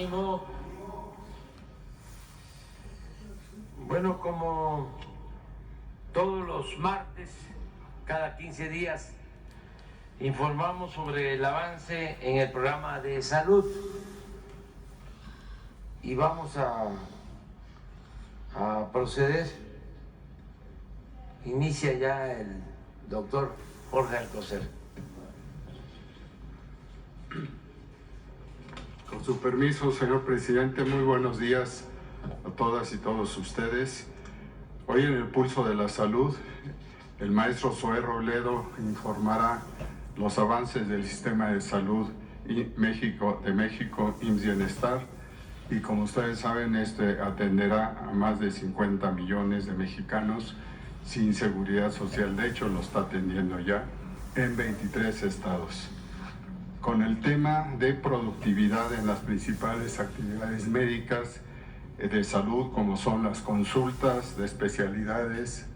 ánimo. Bueno, como todos los martes, cada 15 días, informamos sobre el avance en el programa de salud y vamos a proceder. Inicia ya el doctor Jorge Alcocer. Con su permiso, señor presidente, muy buenos días a todas y todos ustedes. Hoy en el Pulso de la Salud, el maestro Zoé Robledo informará los avances del sistema de salud de México, IMSS Bienestar, y como ustedes saben, atenderá a más de 50 millones de mexicanos sin seguridad social. De hecho, lo está atendiendo ya en 23 estados. Con el tema de productividad en las principales actividades médicas de salud, como son las consultas de especialidades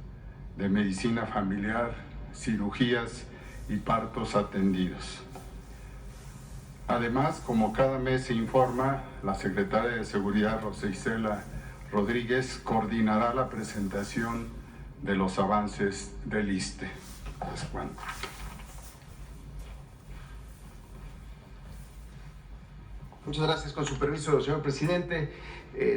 de medicina familiar, cirugías y partos atendidos. Además, como cada mes se informa, la secretaria de Seguridad, Rosa Isela Rodríguez, coordinará la presentación de los avances del ISSSTE. Muchas gracias. Con su permiso, señor presidente,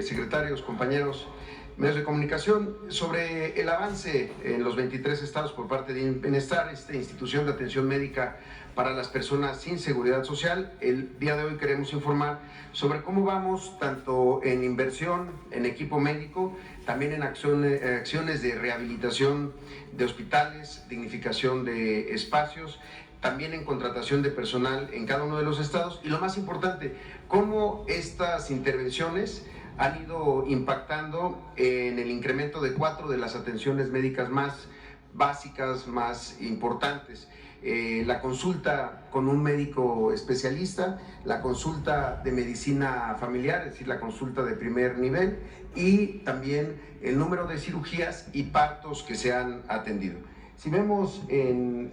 secretarios, compañeros, medios de comunicación, sobre el avance en los 23 estados por parte de IMSS Bienestar, esta institución de atención médica para las personas sin seguridad social. El día de hoy queremos informar sobre cómo vamos tanto en inversión en equipo médico, también en acciones de rehabilitación de hospitales, dignificación de espacios, también en contratación de personal en cada uno de los estados, y lo más importante, cómo estas intervenciones han ido impactando en el incremento de 4 de las atenciones médicas más básicas, más importantes. La consulta con un médico especialista, la consulta de medicina familiar, es decir, la consulta de primer nivel, y también el número de cirugías y partos que se han atendido. Si vemos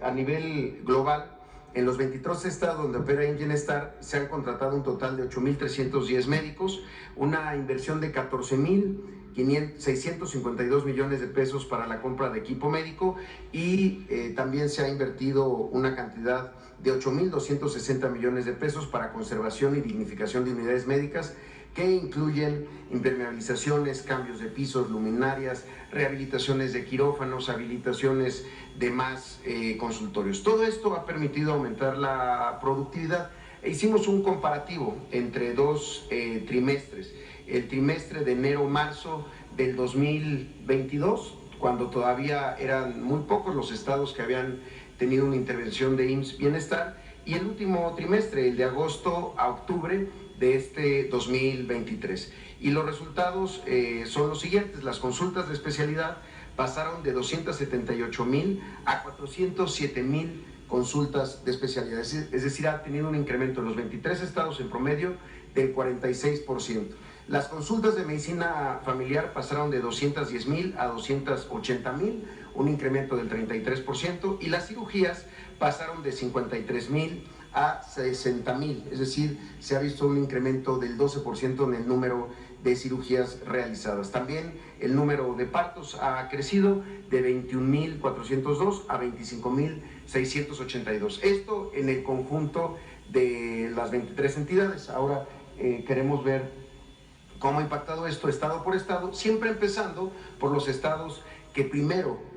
a nivel global, en los 23 estados donde opera IMSS Bienestar se han contratado un total de 8.310 médicos, una inversión de 14.652 millones de pesos para la compra de equipo médico, y también se ha invertido una cantidad de 8.260 millones de pesos para conservación y dignificación de unidades médicas, que incluyen impermeabilizaciones, cambios de pisos, luminarias, rehabilitaciones de quirófanos, habilitaciones de más consultorios. Todo esto ha permitido aumentar la productividad. Hicimos un comparativo entre dos trimestres, el trimestre de enero-marzo del 2022, cuando todavía eran muy pocos los estados que habían tenido una intervención de IMSS Bienestar, y el último trimestre, el de agosto a octubre de este 2023. Y los resultados son los siguientes. Las consultas de especialidad pasaron de 278,000 a 407,000 consultas de especialidad. Es decir, ha tenido un incremento en los 23 estados en promedio del 46%. Las consultas de medicina familiar pasaron de 210,000 a 280,000, un incremento del 33%, y las cirugías pasaron de 53,000 a 60,000, es decir, se ha visto un incremento del 12% en el número de cirugías realizadas. También el número de partos ha crecido de 21,402 a 25,682. Esto en el conjunto de las 23 entidades. Ahora queremos ver cómo ha impactado esto estado por estado, siempre empezando por los estados que primero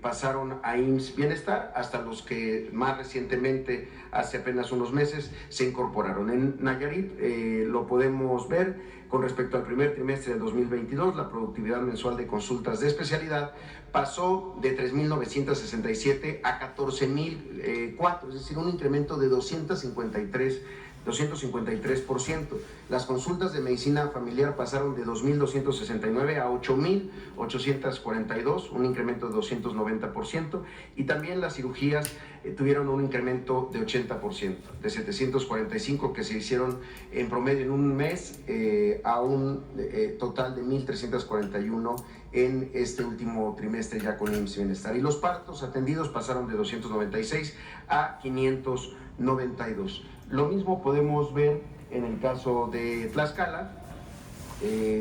pasaron a IMSS Bienestar, hasta los que más recientemente, hace apenas unos meses, se incorporaron. En Nayarit lo podemos ver con respecto al primer trimestre del 2022, la productividad mensual de consultas de especialidad pasó de 3,967 a 14,004, es decir, un incremento de 253%. Las consultas de medicina familiar pasaron de 2,269 a 8,842, un incremento de 290%, y también las cirugías tuvieron un incremento de 80%, de 745 que se hicieron en promedio en un mes a un total de 1,341 en este último trimestre ya con IMSS Bienestar. Y los partos atendidos pasaron de 296 a 592. Lo mismo podemos ver En el caso de Tlaxcala,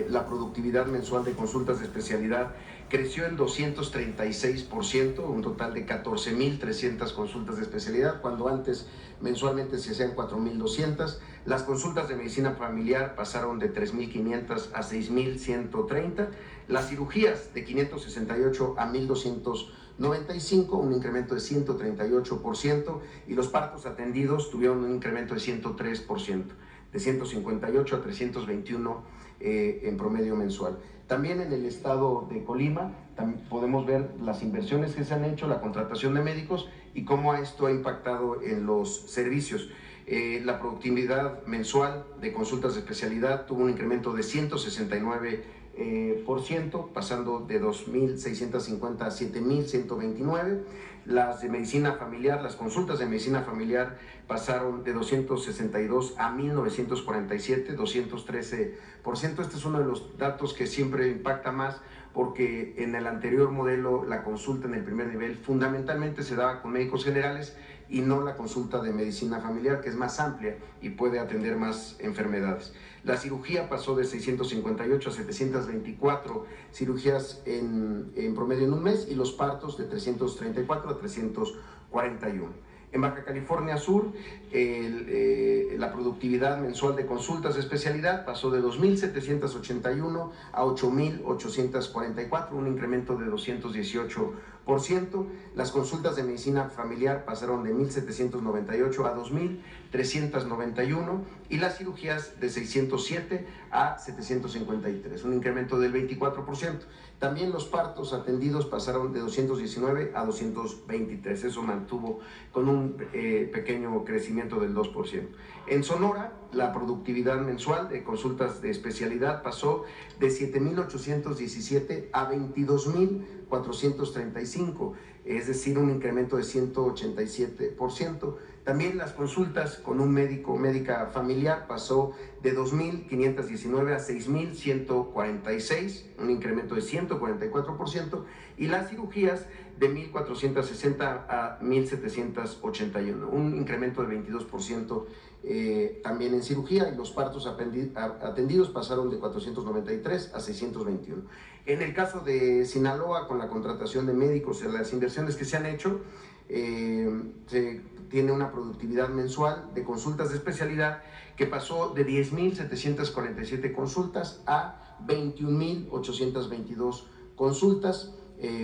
la productividad mensual de consultas de especialidad creció en 236%, un total de 14.300 consultas de especialidad, cuando antes mensualmente se hacían 4.200. Las consultas de medicina familiar pasaron de 3.500 a 6.130. Las cirugías de 568 a 1.295, un incremento de 138%, y los partos atendidos tuvieron un incremento de 103%, de 158 a 321 en promedio mensual. También en el estado de Colima podemos ver las inversiones que se han hecho, la contratación de médicos y cómo esto ha impactado en los servicios. La productividad mensual de consultas de especialidad tuvo un incremento de 169%, pasando de 2.650 a 7.129. Las de medicina familiar, las consultas de medicina familiar pasaron de 262 a 1.947, 213%. Este es uno de los datos que siempre impacta más, porque en el anterior modelo la consulta en el primer nivel fundamentalmente se daba con médicos generales y no la consulta de medicina familiar, que es más amplia y puede atender más enfermedades. La cirugía pasó de 658 a 724 cirugías en promedio en un mes, y los partos de 334 a 341. En Baja California Sur, la productividad mensual de consultas de especialidad pasó de 2.781 a 8.844, un incremento de 218%. Las consultas de medicina familiar pasaron de 1.798 a 2.391, y las cirugías de 607 a 753, un incremento del 24%. También los partos atendidos pasaron de 219 a 223, eso mantuvo con un pequeño crecimiento del 2%. En Sonora, la productividad mensual de consultas de especialidad pasó de 7.817 a 22.435, es decir, un incremento de 187%. También las consultas con un médica familiar pasó de 2.519 a 6.146, un incremento de 144%, y las cirugías de 1.460 a 1.781, un incremento de 22% también en cirugía, y los partos atendidos pasaron de 493 a 621. En el caso de Sinaloa, con la contratación de médicos y las inversiones que se han hecho, se tiene una productividad mensual de consultas de especialidad que pasó de 10.747 consultas a 21.822 consultas,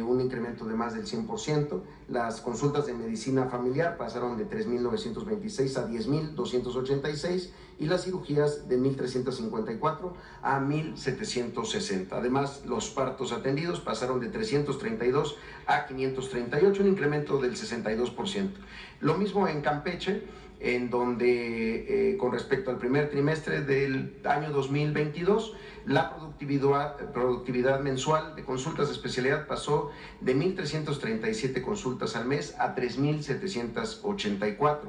un incremento de más del 100%. Las consultas de medicina familiar pasaron de 3.926 a 10.286, y las cirugías de 1.354 a 1.760. Además, los partos atendidos pasaron de 332 a 538, un incremento del 62%. Lo mismo en Campeche, en donde con respecto al primer trimestre del año 2022, la productividad mensual de consultas de especialidad pasó de 1.337 consultas al mes a 3.784.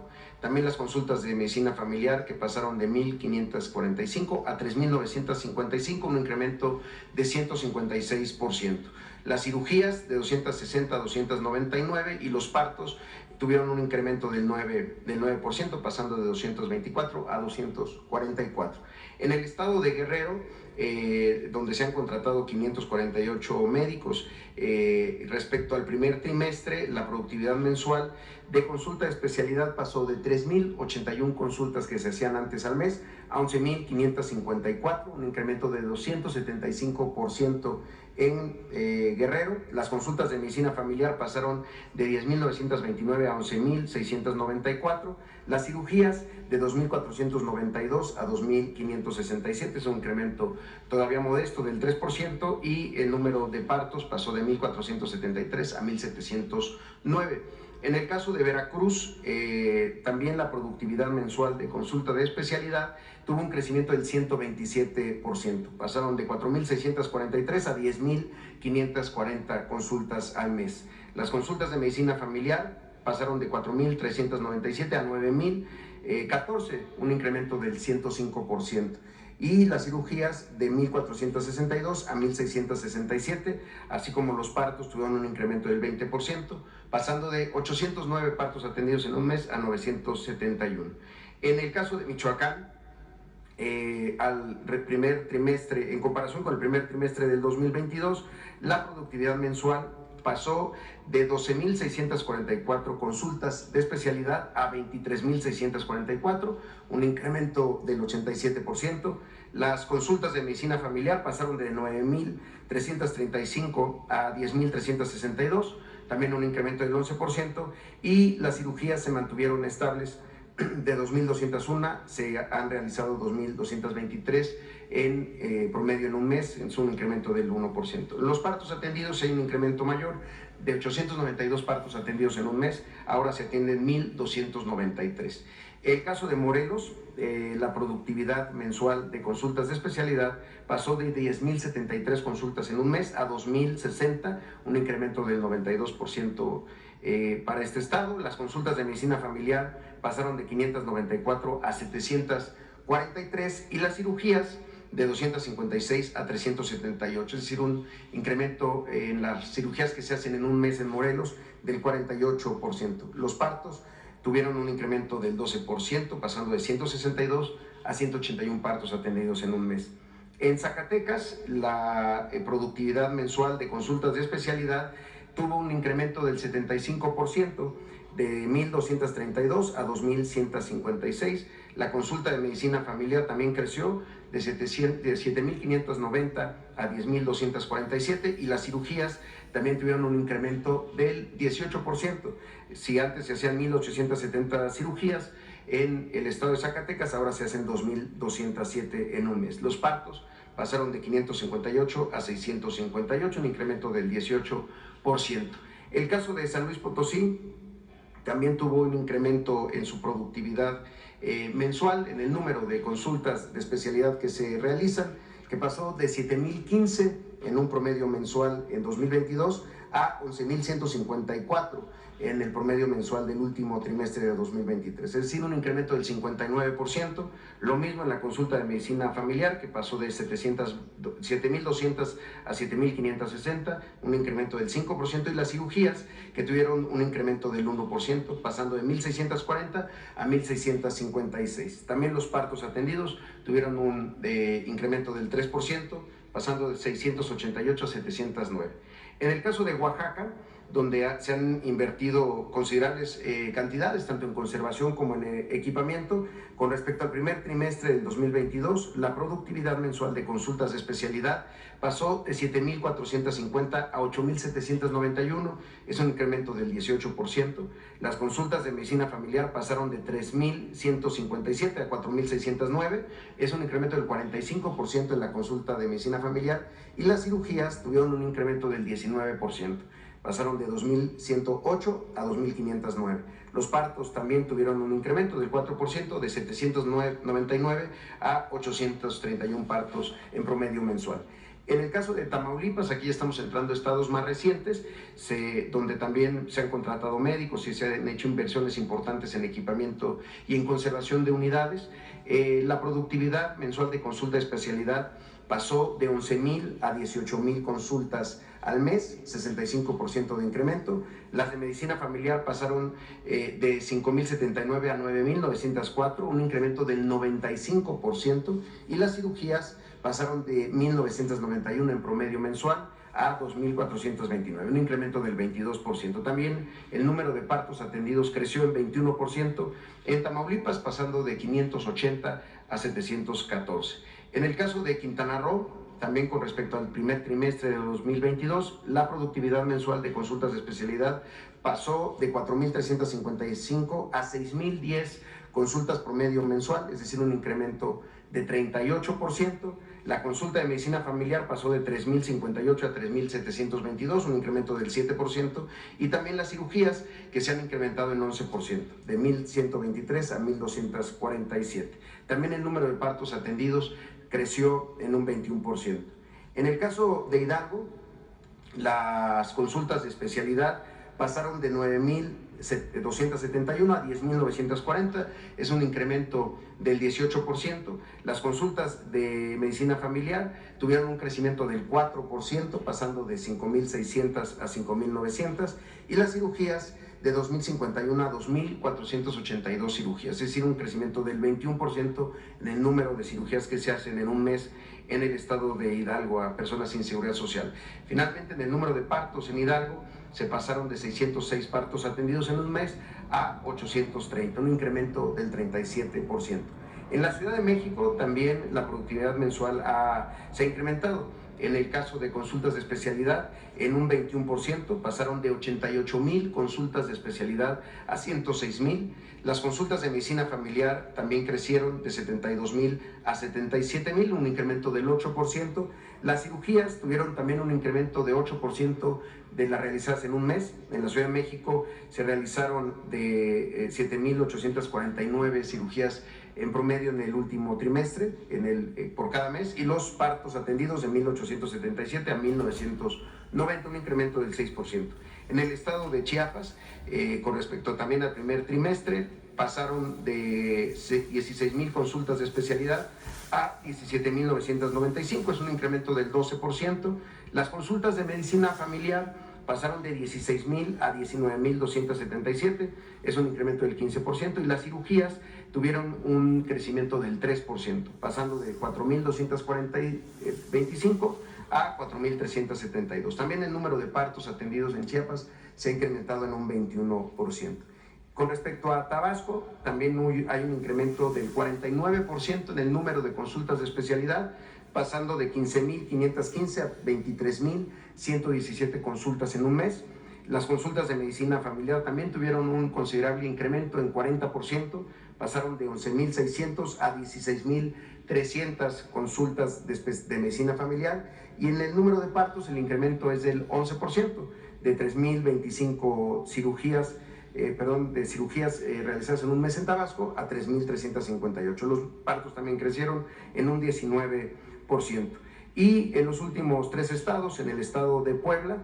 También las consultas de medicina familiar, que pasaron de 1.545 a 3.955, un incremento de 156%. Las cirugías de 260 a 299, y los partos tuvieron un incremento del 9%, pasando de 224 a 244. En el estado de Guerrero, donde se han contratado 548 médicos, respecto al primer trimestre, la productividad mensual de consulta de especialidad pasó de 3.081 consultas que se hacían antes al mes a 11.554, un incremento de 275% en Guerrero. Las consultas de medicina familiar pasaron de 10.929 a 11.694, las cirugías de 2.492 a 2.567, es un incremento todavía modesto del 3%, y el número de partos pasó de 1.473 a 1.709. En el caso de Veracruz, también la productividad mensual de consulta de especialidad tuvo un crecimiento del 127%. Pasaron de 4.643 a 10.540 consultas al mes. Las consultas de medicina familiar pasaron de 4.397 a 9.014, un incremento del 105%. Y las cirugías de 1.462 a 1.667, así como los partos, tuvieron un incremento del 20%, pasando de 809 partos atendidos en un mes a 971. En el caso de Michoacán, al primer trimestre, en comparación con el primer trimestre del 2022, la productividad mensual pasó de 12.644 consultas de especialidad a 23.644, un incremento del 87%. Las consultas de medicina familiar pasaron de 9.335 a 10.362, también un incremento del 11%, y las cirugías se mantuvieron estables. De 2.201 se han realizado 2.223 en promedio en un mes, es un incremento del 1%. Los partos atendidos hay un incremento mayor, de 892 partos atendidos en un mes, ahora se atienden 1.293. El caso de Morelos, la productividad mensual de consultas de especialidad pasó de 10.073 consultas en un mes a 2.060, un incremento del 92%. Para este estado, las consultas de medicina familiar pasaron de 594 a 743 y las cirugías de 256 a 378, es decir, un incremento en las cirugías que se hacen en un mes en Morelos del 48%. Los partos tuvieron un incremento del 12%, pasando de 162 a 181 partos atendidos en un mes. En Zacatecas, la productividad mensual de consultas de especialidad tuvo un incremento del 75%, de 1.232 a 2.156. La consulta de medicina familiar también creció de 7.590 a 10.247 y las cirugías también tuvieron un incremento del 18%. Si antes se hacían 1.870 cirugías en el estado de Zacatecas, ahora se hacen 2.207 en un mes. Los partos pasaron de 558 a 658, un incremento del 18%. El caso de San Luis Potosí también tuvo un incremento en su productividad mensual, en el número de consultas de especialidad que se realizan, que pasó de 7.015 en un promedio mensual en 2022 a 11.154 en el promedio mensual del último trimestre de 2023, es decir, un incremento del 59%. Lo mismo en la consulta de medicina familiar, que pasó de 7.200 a 7.560, un incremento del 5%, y las cirugías, que tuvieron un incremento del 1%, pasando de 1.640 a 1.656. También los partos atendidos tuvieron un incremento del 3%, pasando de 688 a 709. En el caso de Oaxaca, donde se han invertido considerables cantidades, tanto en conservación como en equipamiento, con respecto al primer trimestre del 2022, la productividad mensual de consultas de especialidad pasó de 7.450 a 8.791, es un incremento del 18%. Las consultas de medicina familiar pasaron de 3.157 a 4.609, es un incremento del 45% en la consulta de medicina familiar, y las cirugías tuvieron un incremento del 19%. Pasaron de 2.108 a 2.509. Los partos también tuvieron un incremento del 4%, de 799 a 831 partos en promedio mensual. En el caso de Tamaulipas, aquí estamos entrando a estados más recientes, donde también se han contratado médicos y se han hecho inversiones importantes en equipamiento y en conservación de unidades. La productividad mensual de consulta de especialidad pasó de 11.000 a 18.000 consultas al mes, 65% de incremento. Las de medicina familiar pasaron de 5.079 a 9.904, un incremento del 95%, y las cirugías pasaron de 1.991 en promedio mensual a 2.429, un incremento del 22%. También el número de partos atendidos creció en 21% en Tamaulipas, pasando de 580 a 714. En el caso de Quintana Roo, también con respecto al primer trimestre de 2022, la productividad mensual de consultas de especialidad pasó de 4.355 a 6.010 consultas promedio mensual, es decir, un incremento de 38%. La consulta de medicina familiar pasó de 3.058 a 3.722, un incremento del 7%, y también las cirugías, que se han incrementado en 11%, de 1.123 a 1.247. También el número de partos atendidos creció en un 21%. En el caso de Hidalgo, las consultas de especialidad pasaron de 9.271 a 10.940, es un incremento del 18%. Las consultas de medicina familiar tuvieron un crecimiento del 4%, pasando de 5.600 a 5.900, y las cirugías de 2.051 a 2.482 cirugías, es decir, un crecimiento del 21% en el número de cirugías que se hacen en un mes en el estado de Hidalgo a personas sin seguridad social. Finalmente, en el número de partos en Hidalgo se pasaron de 606 partos atendidos en un mes a 830, un incremento del 37%. En la Ciudad de México también la productividad mensual se ha incrementado. En el caso de consultas de especialidad, en un 21%, pasaron de 88,000 consultas de especialidad a 106,000. Las consultas de medicina familiar también crecieron de 72,000 a 77,000, un incremento del 8%. Las cirugías tuvieron también un incremento de 8% de las realizadas en un mes. En la Ciudad de México se realizaron de 7,849 cirugías en promedio en el último trimestre, por cada mes, y los partos atendidos de 1,877 a 1,990, un incremento del 6%. En el estado de Chiapas, con respecto también al primer trimestre, pasaron de 16,000 consultas de especialidad a 17,995, es un incremento del 12%. Las consultas de medicina familiar pasaron de 16,000 a 19,277, es un incremento del 15%, y las cirugías tuvieron un crecimiento del 3%, pasando de 4,225 a 4,372. También el número de partos atendidos en Chiapas se ha incrementado en un 21%. Con respecto a Tabasco, también hay un incremento del 49% en el número de consultas de especialidad, pasando de 15,515 a 23,117 consultas en un mes. Las consultas de medicina familiar también tuvieron un considerable incremento en 40%, pasaron de 11,600 a 16,300 consultas de medicina familiar, y en el número de partos el incremento es del 11%, de 3,025 cirugías realizadas en un mes en Tabasco a 3,358. Los partos también crecieron en un 19%. Y en los últimos 3 estados, en el estado de Puebla,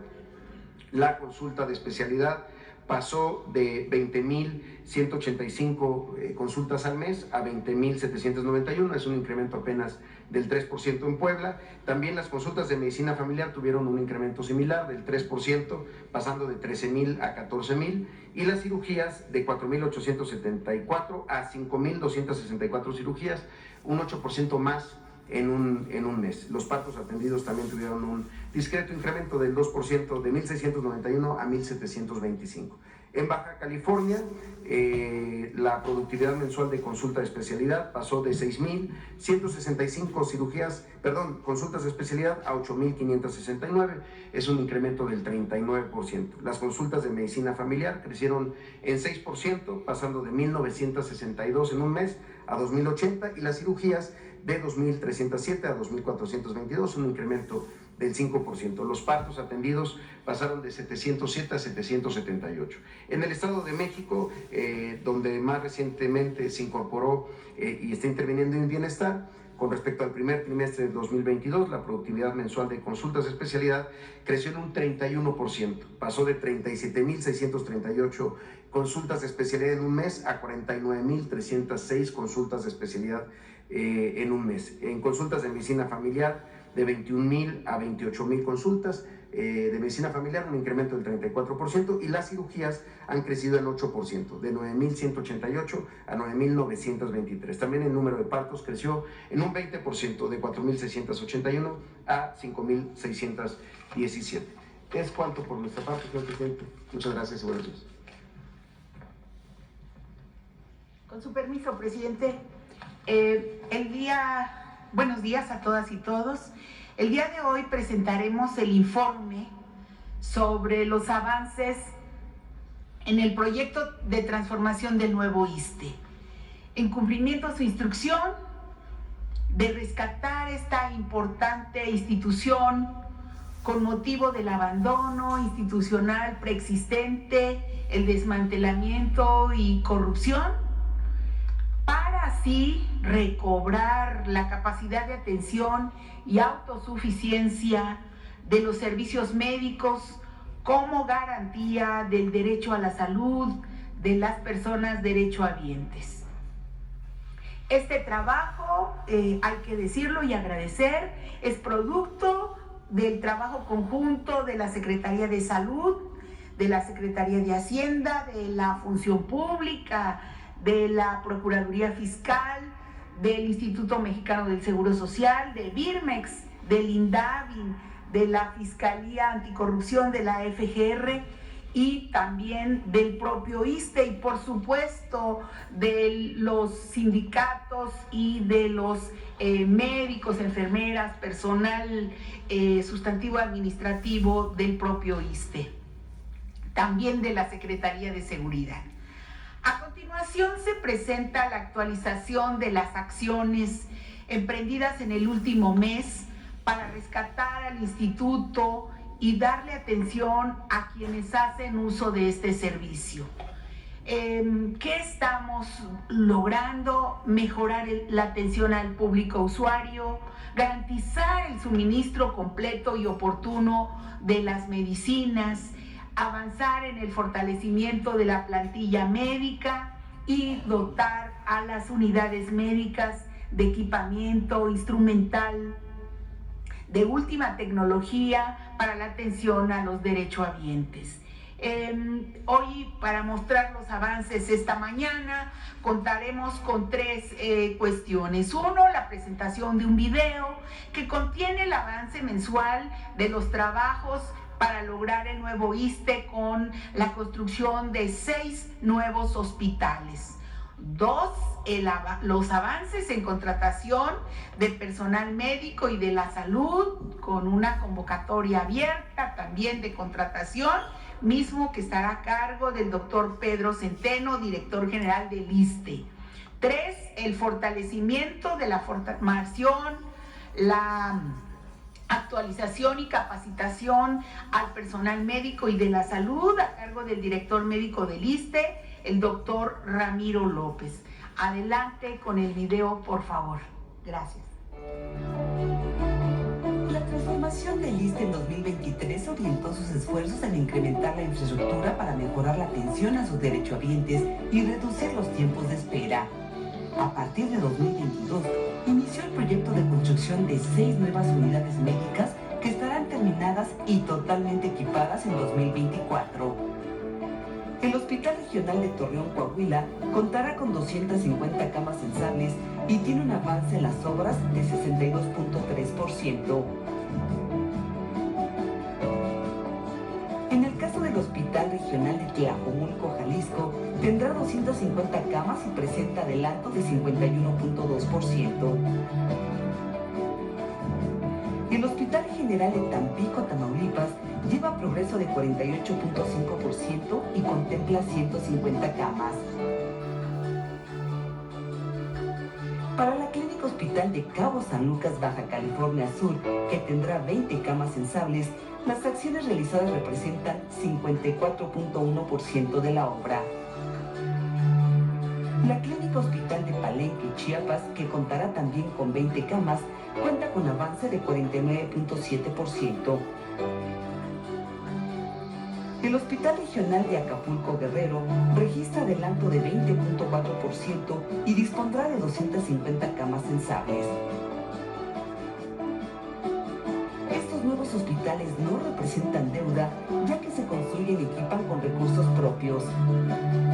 la consulta de especialidad pasó de 20,185 consultas al mes a 20,791, es un incremento apenas del 3% en Puebla. También las consultas de medicina familiar tuvieron un incremento similar del 3%, pasando de 13,000 a 14,000, y las cirugías de 4,874 a 5,264 cirugías, un 8% más en un mes. Los partos atendidos también tuvieron un discreto incremento del 2%, de 1,691 a 1,725. En Baja California, la productividad mensual de consulta de especialidad pasó de 6,165 consultas de especialidad a 8,569, es un incremento del 39%. Las consultas de medicina familiar crecieron en 6%, pasando de 1,962 en un mes a 2,080, y las cirugías de 2,307 a 2,422, un incremento del 5%. Los partos atendidos pasaron de 707 a 778. En el Estado de México, donde más recientemente se incorporó y está interviniendo en bienestar, con respecto al primer trimestre de 2022, la productividad mensual de consultas de especialidad creció en un 31%, pasó de 37,638 consultas de especialidad en un mes a 49,306 consultas de especialidad en un mes. En consultas de medicina familiar, de 21,000 a 28,000 consultas de medicina familiar, un incremento del 34%, y las cirugías han crecido en 8%, de 9,188 a 9,923. También el número de partos creció en un 20%, de 4,681 a 5,617. Es cuanto por nuestra parte, señor presidente. Muchas gracias y buenos días. Con su permiso, presidente, buenos días a todas y todos. El día de hoy presentaremos el informe sobre los avances en el proyecto de transformación del nuevo ISSSTE, en cumplimiento a su instrucción de rescatar esta importante institución con motivo del abandono institucional preexistente, el desmantelamiento y corrupción, para así recobrar la capacidad de atención y autosuficiencia de los servicios médicos como garantía del derecho a la salud de las personas derechohabientes. Este trabajo, hay que decirlo y agradecer, es producto del trabajo conjunto de la Secretaría de Salud, de la Secretaría de Hacienda, de la Función Pública, de la Procuraduría Fiscal, del Instituto Mexicano del Seguro Social, de Birmex, del INDAVI, de la Fiscalía Anticorrupción de la FGR y también del propio ISSSTE y por supuesto de los sindicatos y de los médicos, enfermeras, personal sustantivo administrativo del propio ISSSTE, también de la Secretaría de Seguridad. A continuación se presenta la actualización de las acciones emprendidas en el último mes para rescatar al instituto y darle atención a quienes hacen uso de este servicio. ¿Qué estamos logrando? Mejorar la atención al público usuario, garantizar el suministro completo y oportuno de las medicinas, avanzar en el fortalecimiento de la plantilla médica y dotar a las unidades médicas de equipamiento instrumental de última tecnología para la atención a los derechohabientes. Hoy, para mostrar los avances esta mañana, contaremos con tres cuestiones. Uno, la presentación de un video que contiene el avance mensual de los trabajos para lograr el nuevo ISSSTE con la construcción de 6 nuevos hospitales. 2, los avances en contratación de personal médico y de la salud con una convocatoria abierta también de contratación, mismo que estará a cargo del doctor Pedro Centeno, director general del ISSSTE. 3, el fortalecimiento de la formación, la actualización y capacitación al personal médico y de la salud a cargo del director médico del ISSSTE, el doctor Ramiro López. Adelante con el video, por favor. Gracias. La transformación del ISSSTE en 2023 orientó sus esfuerzos en incrementar la infraestructura para mejorar la atención a sus derechohabientes y reducir los tiempos de espera. A partir de 2022, inició el proyecto de construcción de 6 nuevas unidades médicas que estarán terminadas y totalmente equipadas en 2024. El Hospital Regional de Torreón, Coahuila, contará con 250 camas sensables y tiene un avance en las obras de 62.3%. En el caso del Hospital Regional de Tlajomulco, Jalisco, tendrá 250 camas y presenta adelanto de 51.2%. El Hospital General de Tampico, Tamaulipas, lleva progreso de 48.5% y contempla 150 camas. Para la Clínica Hospital de Cabo San Lucas, Baja California Sur, que tendrá 20 camas sensables, las acciones realizadas representan 54.1% de la obra. La Clínica Hospital de Palenque, Chiapas, que contará también con 20 camas, cuenta con avance de 49.7%. El Hospital Regional de Acapulco, Guerrero, registra adelanto de 20.4% y dispondrá de 250 camas sensables. Estos nuevos hospitales no representan deuda, ya que se construyen y equipan con recursos propios.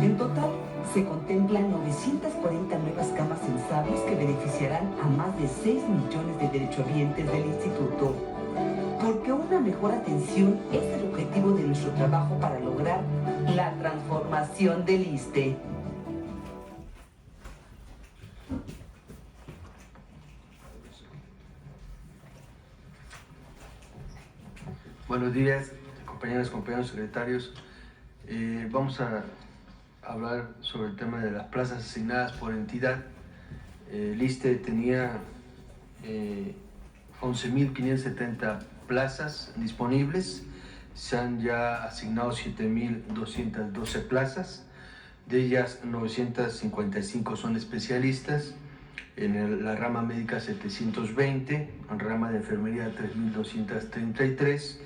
En total, se contemplan 940 nuevas camas sensables que beneficiarán a más de 6 millones de derechohabientes del instituto. Porque una mejor atención es el objetivo de nuestro trabajo para lograr la transformación del ISSSTE. Buenos días, compañeras, compañeros secretarios. Vamos a hablar sobre el tema de las plazas asignadas por entidad. El ISSSTE tenía 11.570 plazas disponibles, se han ya asignado 7.212 plazas, de ellas 955 son especialistas, en la rama médica 720, en rama de enfermería 3.233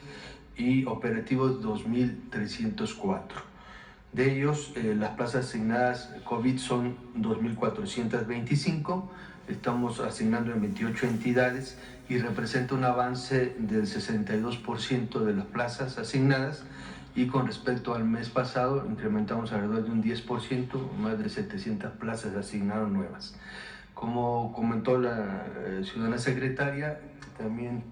y operativos 2.304. De ellos, las plazas asignadas COVID son 2.425, estamos asignando en 28 entidades y representa un avance del 62% de las plazas asignadas y con respecto al mes pasado incrementamos alrededor de un 10%, más de 700 plazas se asignaron nuevas. Como comentó la ciudadana secretaria, también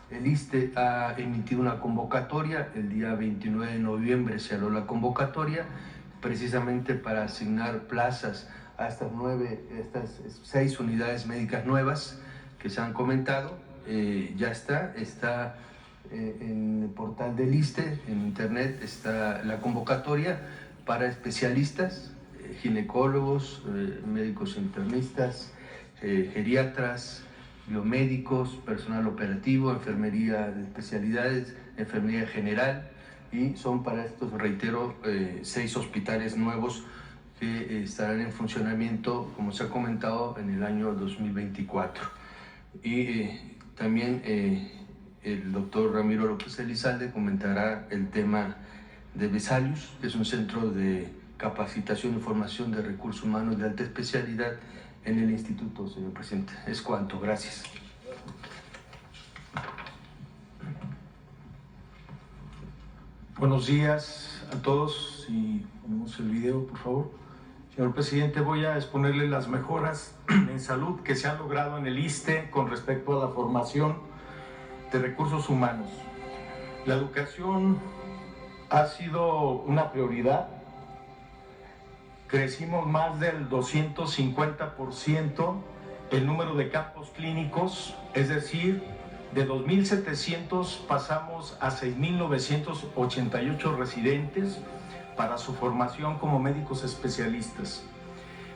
el ISSSTE ha emitido una convocatoria. El día 29 de noviembre se habló la convocatoria precisamente para asignar plazas a estas 6 unidades médicas nuevas que se han comentado. Ya está en el portal del ISSSTE, en internet está la convocatoria para especialistas, ginecólogos, médicos internistas, geriatras, biomédicos, personal operativo, enfermería de especialidades, enfermería general, y son para estos, reitero, 6 hospitales nuevos que estarán en funcionamiento, como se ha comentado, en el año 2024. Y también el doctor Ramiro López Elizalde comentará el tema de Vesalius, que es un centro de capacitación y formación de recursos humanos de alta especialidad en el instituto, señor presidente. Es cuanto, gracias. Buenos días a todos. Si ponemos el video, por favor. Señor presidente, voy a exponerle las mejoras en salud que se han logrado en el ISSSTE con respecto a la formación de recursos humanos. La educación ha sido una prioridad. Crecimos más del 250% el número de campos clínicos, es decir, de 2.700 pasamos a 6.988 residentes para su formación como médicos especialistas.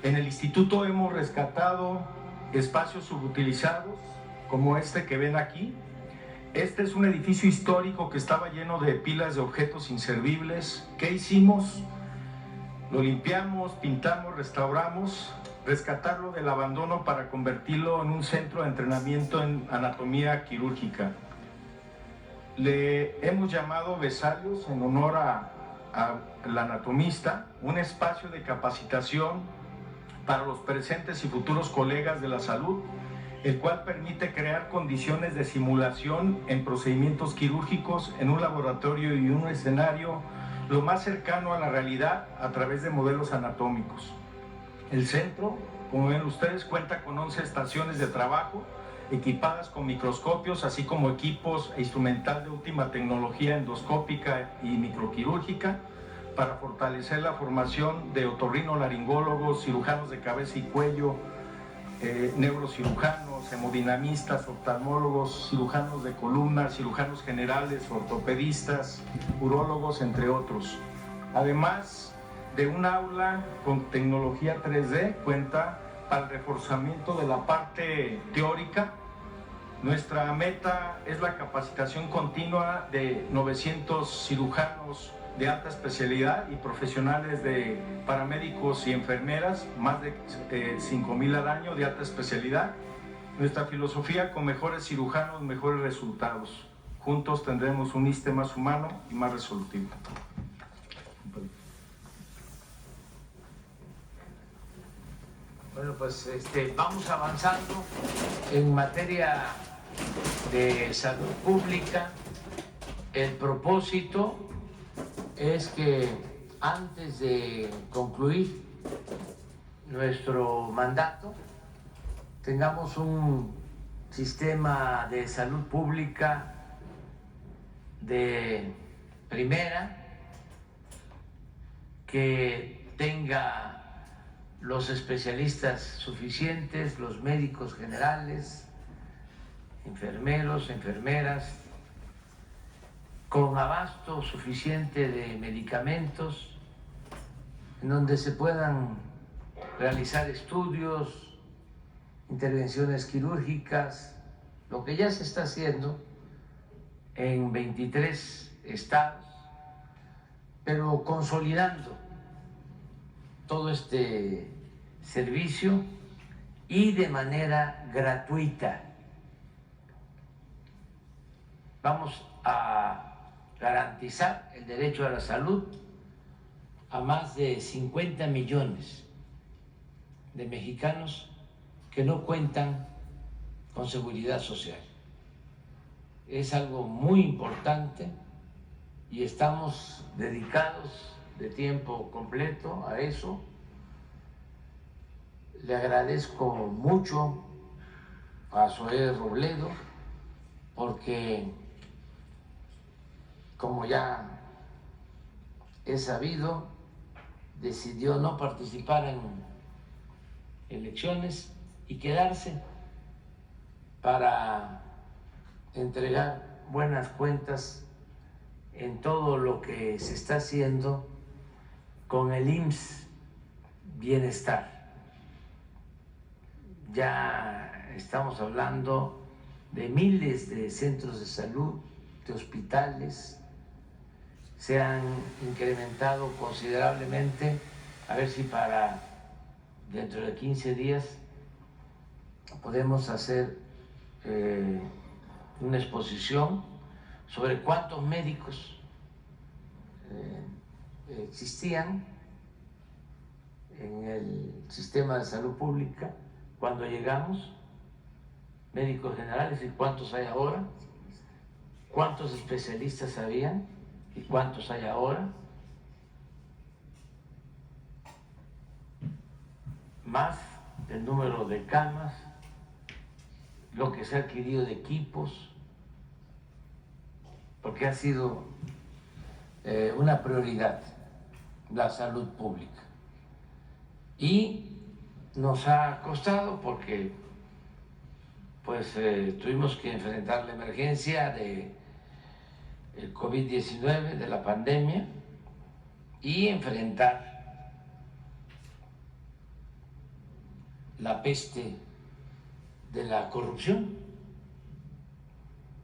En el instituto hemos rescatado espacios subutilizados, como este que ven aquí. Este es un edificio histórico que estaba lleno de pilas de objetos inservibles. ¿Qué hicimos? Lo limpiamos, pintamos, restauramos, rescatarlo del abandono para convertirlo en un centro de entrenamiento en anatomía quirúrgica. Le hemos llamado Vesalius en honor al anatomista, un espacio de capacitación para los presentes y futuros colegas de la salud, el cual permite crear condiciones de simulación en procedimientos quirúrgicos en un laboratorio y un escenario lo más cercano a la realidad a través de modelos anatómicos. El centro, como ven ustedes, cuenta con 11 estaciones de trabajo equipadas con microscopios, así como equipos e instrumental de última tecnología endoscópica y microquirúrgica para fortalecer la formación de otorrinolaringólogos, cirujanos de cabeza y cuello, neurocirujanos, hemodinamistas, oftalmólogos, cirujanos de columna, cirujanos generales, ortopedistas, urólogos, entre otros. Además de un aula con tecnología 3D, cuenta para el reforzamiento de la parte teórica. Nuestra meta es la capacitación continua de 900 cirujanos de alta especialidad y profesionales de paramédicos y enfermeras, más de 5,000 al año de alta especialidad. Nuestra filosofía: con mejores cirujanos, mejores resultados. Juntos tendremos un ISSSTE más humano y más resolutivo. Bueno, pues vamos avanzando en materia de salud pública. El propósito es que antes de concluir nuestro mandato tengamos un sistema de salud pública de primera, que tenga los especialistas suficientes, los médicos generales, enfermeros, enfermeras, con abasto suficiente de medicamentos, en donde se puedan realizar estudios, intervenciones quirúrgicas, lo que ya se está haciendo en 23 estados, pero consolidando todo este servicio y de manera gratuita. Vamos a garantizar el derecho a la salud a más de 50 millones de mexicanos que no cuentan con seguridad social. Es algo muy importante y estamos dedicados de tiempo completo a eso. Le agradezco mucho a Zoé Robledo porque, como ya es sabido, decidió no participar en elecciones y quedarse para entregar buenas cuentas en todo lo que se está haciendo con el IMSS Bienestar. Ya estamos hablando de miles de centros de salud, de hospitales, se han incrementado considerablemente, a ver si para dentro de 15 días podemos hacer una exposición sobre cuántos médicos existían en el sistema de salud pública cuando llegamos, médicos generales, y cuántos hay ahora, cuántos especialistas habían y cuántos hay ahora, más el número de camas, lo que se ha adquirido de equipos, porque ha sido una prioridad la salud pública. Y nos ha costado porque pues tuvimos que enfrentar la emergencia de el COVID-19, de la pandemia, y enfrentar la peste de la corrupción,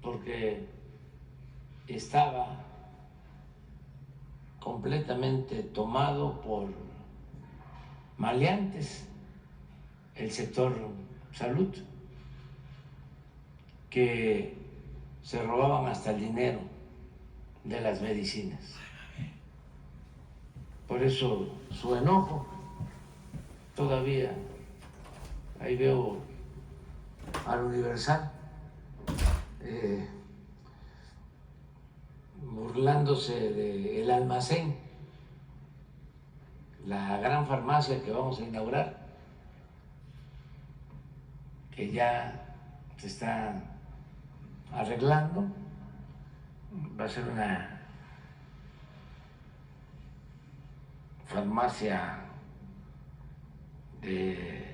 porque estaba completamente tomado por maleantes el sector salud, que se robaban hasta el dinero de las medicinas. Por eso su enojo, todavía ahí veo al Universal burlándose del almacén, la gran farmacia que vamos a inaugurar, que ya se está arreglando, va a ser una farmacia de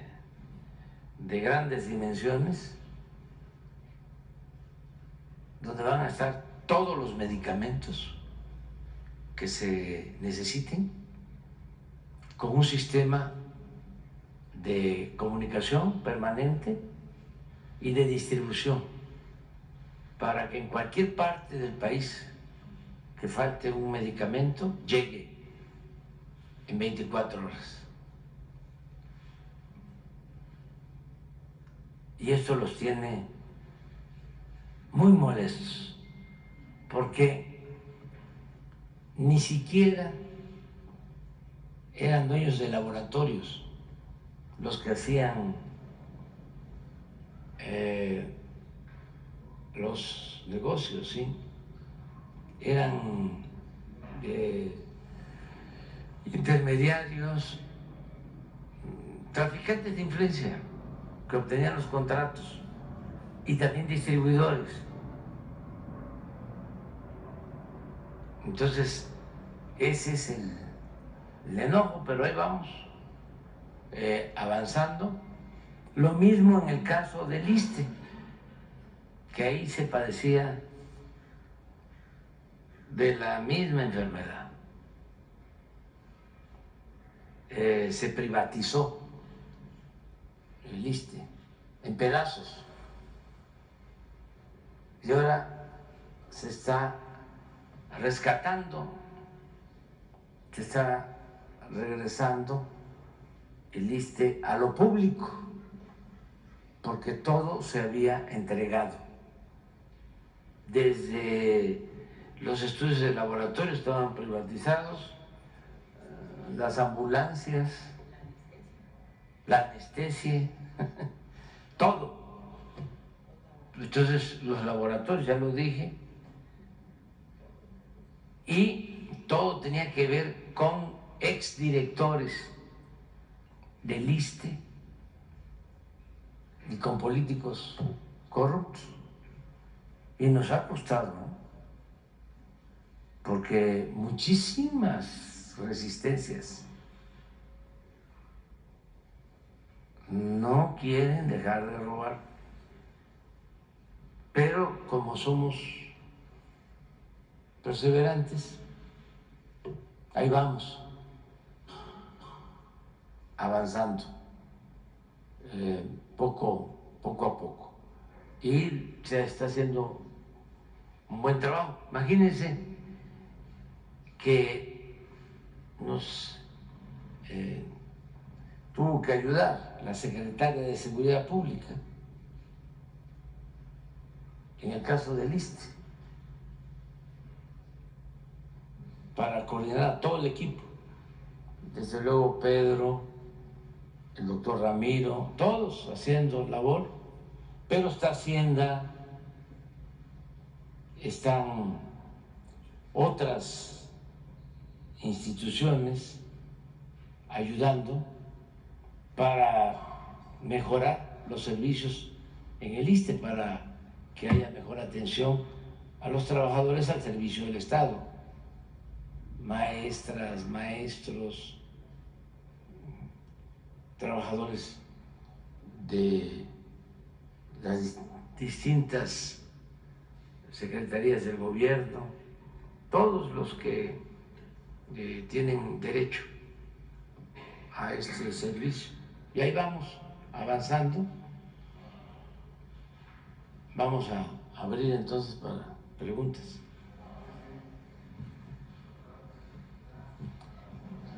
grandes dimensiones, donde van a estar todos los medicamentos que se necesiten, con un sistema de comunicación permanente y de distribución, para que en cualquier parte del país que falte un medicamento llegue en 24 horas. Y esto los tiene muy molestos, porque ni siquiera eran dueños de laboratorios los que hacían los negocios, ¿sí? Eran intermediarios, traficantes de influencia que obtenían los contratos, y también distribuidores. Entonces, ese es el enojo, pero ahí vamos avanzando. Lo mismo en el caso del ISSSTE, que ahí se padecía de la misma enfermedad. Se privatizó el ISSSTE en pedazos y ahora se está rescatando, se está regresando el ISSSTE a lo público, porque todo se había entregado. Desde los estudios de laboratorio estaban privatizados, las ambulancias, la anestesia, todo. Entonces los laboratorios, ya lo dije, y todo tenía que ver con exdirectores del ISSSTE y con políticos corruptos. Y nos ha costado, ¿no? Porque muchísimas resistencias no quieren dejar de robar, pero como somos perseverantes, ahí vamos, avanzando poco a poco. Y se está haciendo un buen trabajo. Imagínense que nos tuvo que ayudar la secretaria de Seguridad Pública en el caso del ISSSTE para coordinar a todo el equipo. Desde luego Pedro, el doctor Ramiro, todos haciendo labor, pero está Hacienda, están otras instituciones ayudando para mejorar los servicios en el ISSSTE, para que haya mejor atención a los trabajadores al servicio del Estado, maestras, maestros, trabajadores de las distintas secretarías del gobierno, todos los que tienen derecho a este servicio. Y ahí vamos avanzando. Vamos a abrir entonces para preguntas.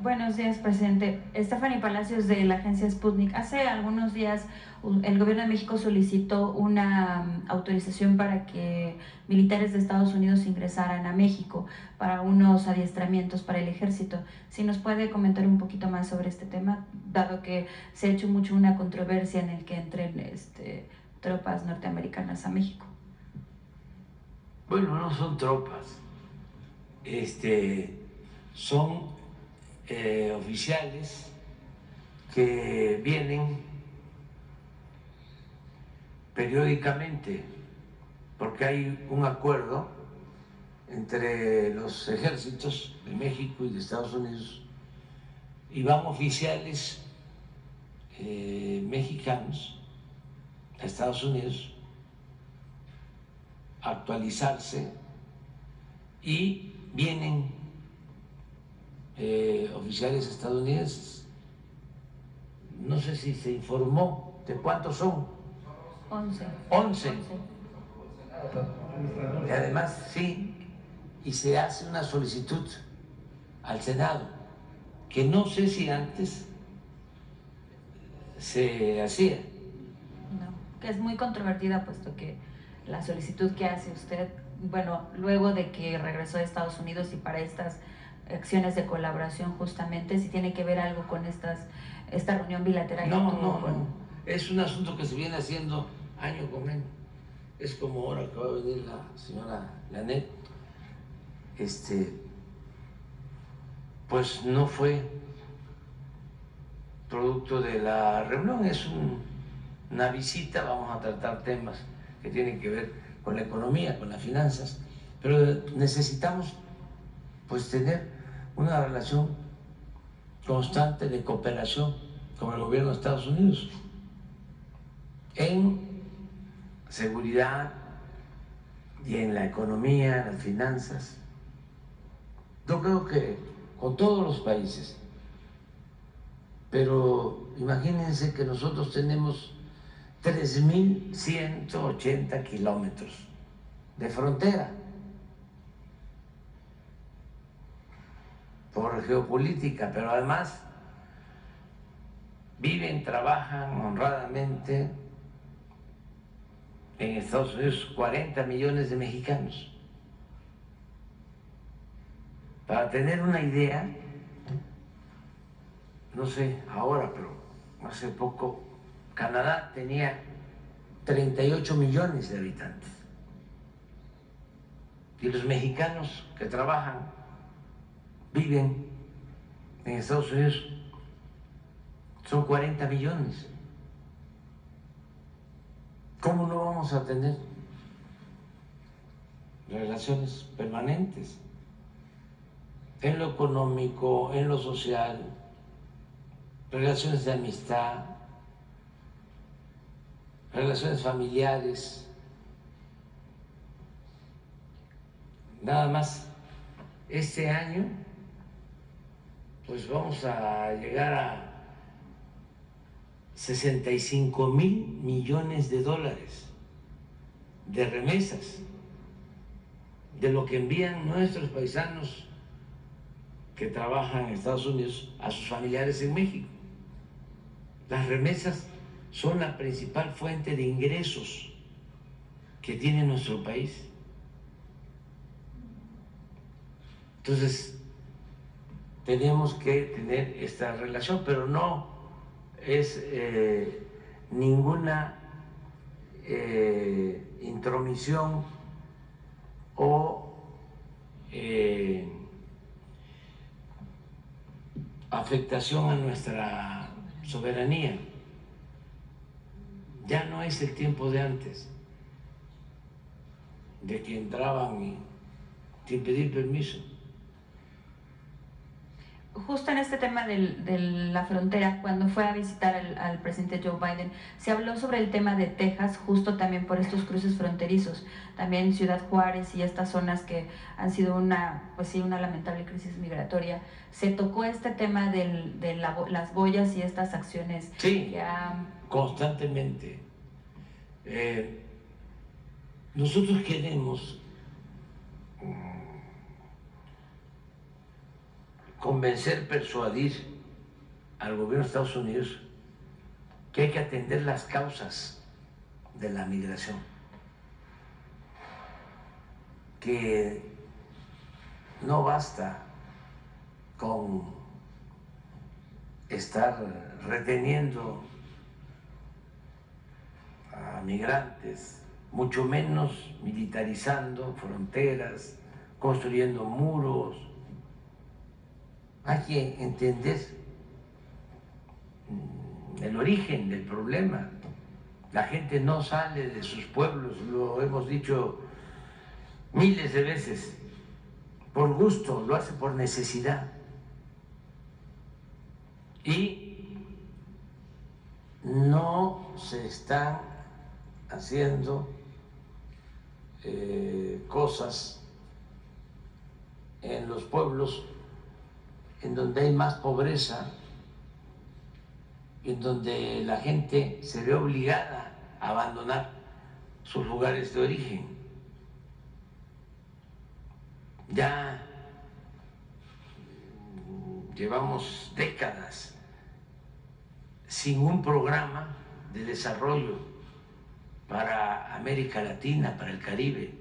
Buenos días, presidente. Stephanie Palacios, de la agencia Sputnik. Hace algunos días el gobierno de México solicitó una autorización para que militares de Estados Unidos ingresaran a México para unos adiestramientos para el ejército. Si nos puede comentar un poquito más sobre este tema, dado que se ha hecho mucho una controversia en el que entren tropas norteamericanas a México. Bueno, no son tropas, son oficiales que vienen periódicamente, porque hay un acuerdo entre los ejércitos de México y de Estados Unidos, y van oficiales mexicanos a Estados Unidos a actualizarse, y vienen oficiales estadounidenses. No sé si se informó de cuántos son. 11. Y además, sí, y se hace una solicitud al Senado, que no sé si antes se hacía. No, que es muy controvertida, puesto que la solicitud que hace usted, bueno, luego de que regresó de Estados Unidos, y para estas acciones de colaboración, justamente, si tiene que ver algo con esta reunión bilateral. No. Es un asunto que se viene haciendo año con año. Es como ahora que va a venir la señora Lanet. Pues no fue producto de la reunión, es una visita. Vamos a tratar temas que tienen que ver con la economía, con las finanzas, pero necesitamos pues tener una relación constante de cooperación con el gobierno de Estados Unidos en seguridad y en la economía, en las finanzas. Yo creo que con todos los países, pero imagínense que nosotros tenemos 3.180 kilómetros de frontera. Por geopolítica, pero además viven, trabajan honradamente en Estados Unidos 40 millones de mexicanos. Para tener una idea, no sé ahora, pero hace poco Canadá tenía 38 millones de habitantes. y los mexicanos que trabajan, viven en Estados Unidos, son 40 millones. ¿Cómo no vamos a tener relaciones permanentes en lo económico, en lo social, relaciones de amistad, relaciones familiares? Nada más este año pues vamos a llegar a 65,000 millones de dólares de remesas de lo que envían nuestros paisanos que trabajan en Estados Unidos a sus familiares en México. Las remesas son la principal fuente de ingresos que tiene nuestro país. Entonces, tenemos que tener esta relación, pero no es ninguna intromisión o afectación a nuestra soberanía. Ya no es el tiempo de antes, de que entraban sin pedir permiso. Justo en este tema de la frontera, cuando fue a visitar al presidente Joe Biden, se habló sobre el tema de Texas, justo también por estos cruces fronterizos, también Ciudad Juárez y estas zonas que han sido una lamentable crisis migratoria. Se tocó este tema de las boyas y estas acciones. Sí, constantemente. Nosotros queremos convencer, persuadir al gobierno de Estados Unidos que hay que atender las causas de la migración, que no basta con estar reteniendo a migrantes, mucho menos militarizando fronteras, construyendo muros. Hay que entender el origen del problema. La gente no sale de sus pueblos, lo hemos dicho miles de veces, por gusto, lo hace por necesidad. Y no se están haciendo cosas en los pueblos en donde hay más pobreza, en donde la gente se ve obligada a abandonar sus lugares de origen. Ya llevamos décadas sin un programa de desarrollo para América Latina, para el Caribe.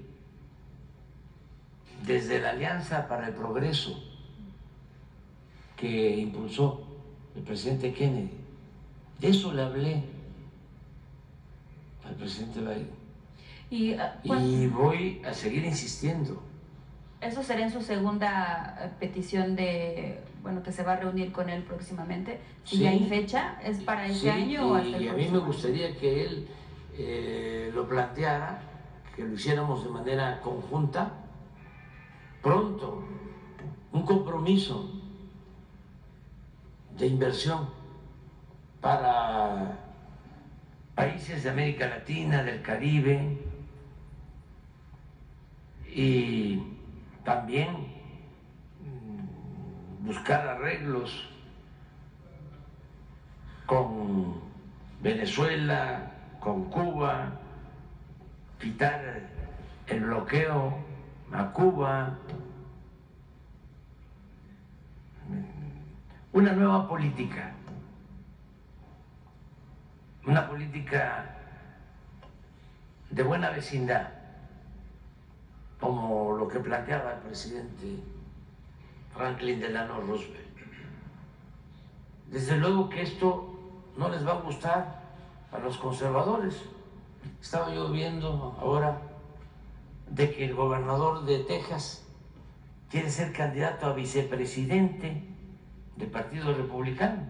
Desde la Alianza para el Progreso que impulsó el presidente Kennedy, de eso le hablé al presidente Biden. Y voy a seguir insistiendo. ¿Eso será en su segunda petición de, que se va a reunir con él próximamente? Si ya hay fecha, ¿es para ese año o hasta el próximo? Y a mí me gustaría que él lo planteara, que lo hiciéramos de manera conjunta, pronto, un compromiso de inversión para países de América Latina, del Caribe, y también buscar arreglos con Venezuela, con Cuba, quitar el bloqueo a Cuba, una nueva política, una política de buena vecindad, como lo que planteaba el presidente Franklin Delano Roosevelt. Desde luego que esto no les va a gustar a los conservadores. Estaba yo viendo ahora de que el gobernador de Texas quiere ser candidato a vicepresidente del Partido Republicano.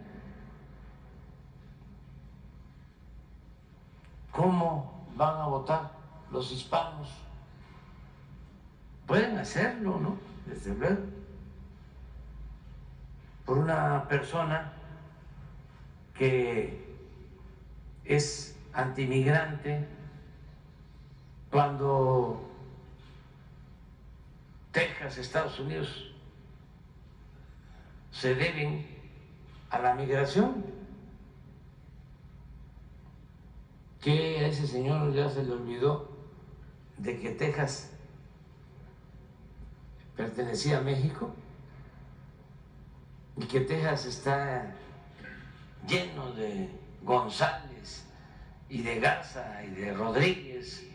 ¿Cómo van a votar los hispanos? Pueden hacerlo, ¿no? Desde luego. Por una persona que es antimigrante, cuando Texas, Estados Unidos se deben a la migración, que a ese señor ya se le olvidó de que Texas pertenecía a México y que Texas está lleno de González y de Garza y de Rodríguez,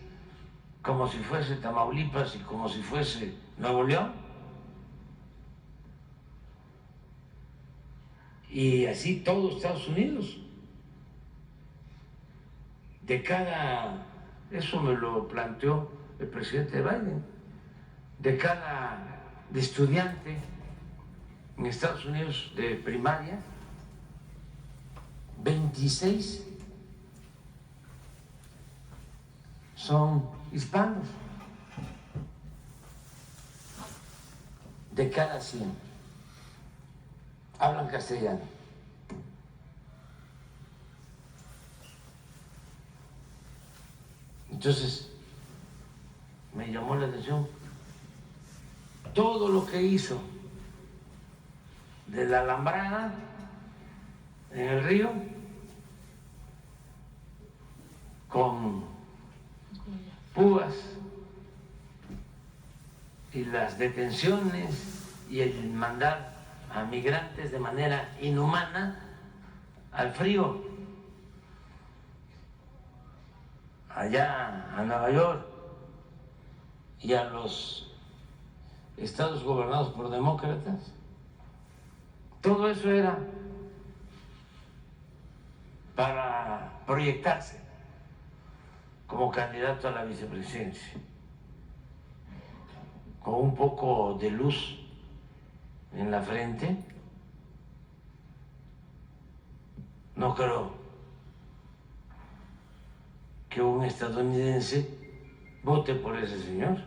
como si fuese Tamaulipas y como si fuese Nuevo León. Y así todo Estados Unidos. Eso me lo planteó el presidente Biden, de cada estudiante en Estados Unidos de primaria, 26 son hispanos, de cada 100 hablan castellano. Entonces, me llamó la atención todo lo que hizo de la alambrada en el río con púas y las detenciones y el mandar a migrantes de manera inhumana al frío, allá a Nueva York y a los estados gobernados por demócratas. Todo eso era para proyectarse como candidato a la vicepresidencia, con un poco de luz en la frente. No creo que un estadounidense vote por ese señor.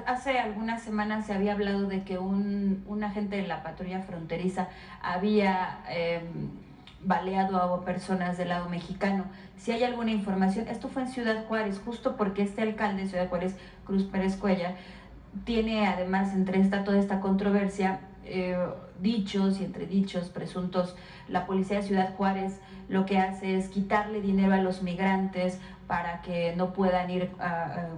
Hace algunas semanas se había hablado de que un agente de la patrulla fronteriza había baleado a personas del lado mexicano. Si hay alguna información, esto fue en Ciudad Juárez, justo porque este alcalde de Ciudad Juárez, Cruz Pérez Cuellar, tiene además entre toda esta controversia dichos y entredichos presuntos. La policía de Ciudad Juárez lo que hace es quitarle dinero a los migrantes para que no puedan ir a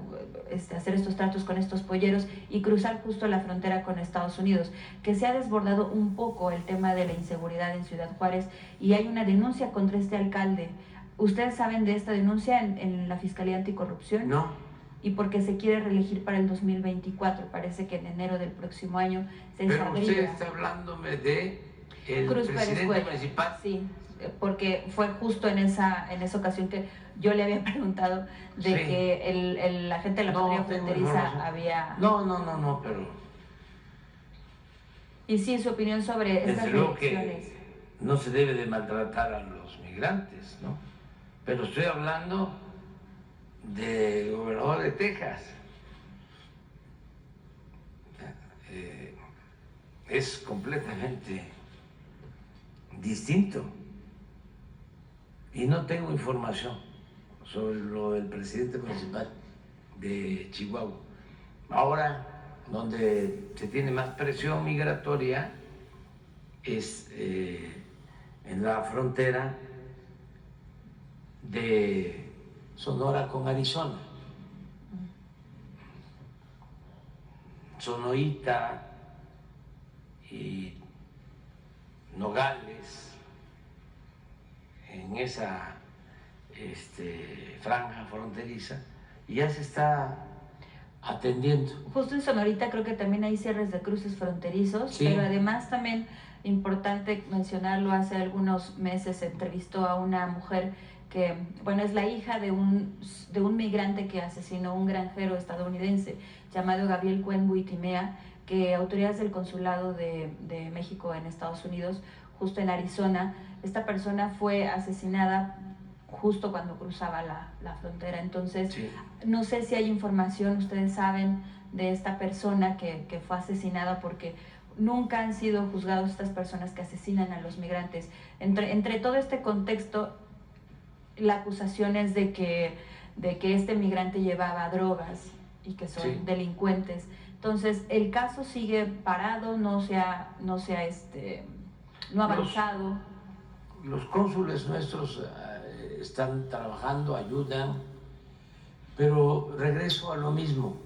hacer estos tratos con estos polleros y cruzar justo la frontera con Estados Unidos, que se ha desbordado un poco el tema de la inseguridad en Ciudad Juárez y hay una denuncia contra este alcalde. ¿Ustedes saben de esta denuncia en la Fiscalía Anticorrupción? No. Y porque se quiere reelegir para el 2024, parece que en enero del próximo año se Pero saldría. usted está hablándome de el Cruz presidente Pérez municipal. Sí, porque fue justo en esa ocasión que yo le había preguntado de Sí. que el agente de la patrulla fronteriza había... No, pero Y sí, su opinión sobre estas desde luego reelecciones. que no se debe de maltratar a los migrantes, ¿no? Pero estoy hablando del gobernador de Texas. Es completamente distinto. Y no tengo información sobre lo del presidente municipal de Chihuahua. Ahora, donde se tiene más presión migratoria es en la frontera de Sonora con Arizona. Sonoita y Nogales, en esa franja fronteriza, y ya se está atendiendo. Justo en Sonorita creo que también hay cierres de cruces fronterizos, Sí. pero además también importante mencionarlo, hace algunos meses se entrevistó a una mujer que, bueno, es la hija de un migrante que asesinó un granjero estadounidense llamado Gabriel Cuen-Buitimea, que autoridades del Consulado de México en Estados Unidos, justo en Arizona, esta persona fue asesinada justo cuando cruzaba la frontera. Entonces, sí, no sé si hay información, ustedes saben, de esta persona que fue asesinada, porque nunca han sido juzgados estas personas que asesinan a los migrantes. Entre todo este contexto, la acusación es de que este migrante llevaba drogas y que son, sí, delincuentes. Entonces, el caso sigue parado, no ha avanzado. Los cónsules nuestros están trabajando, ayudan, pero regreso a lo mismo.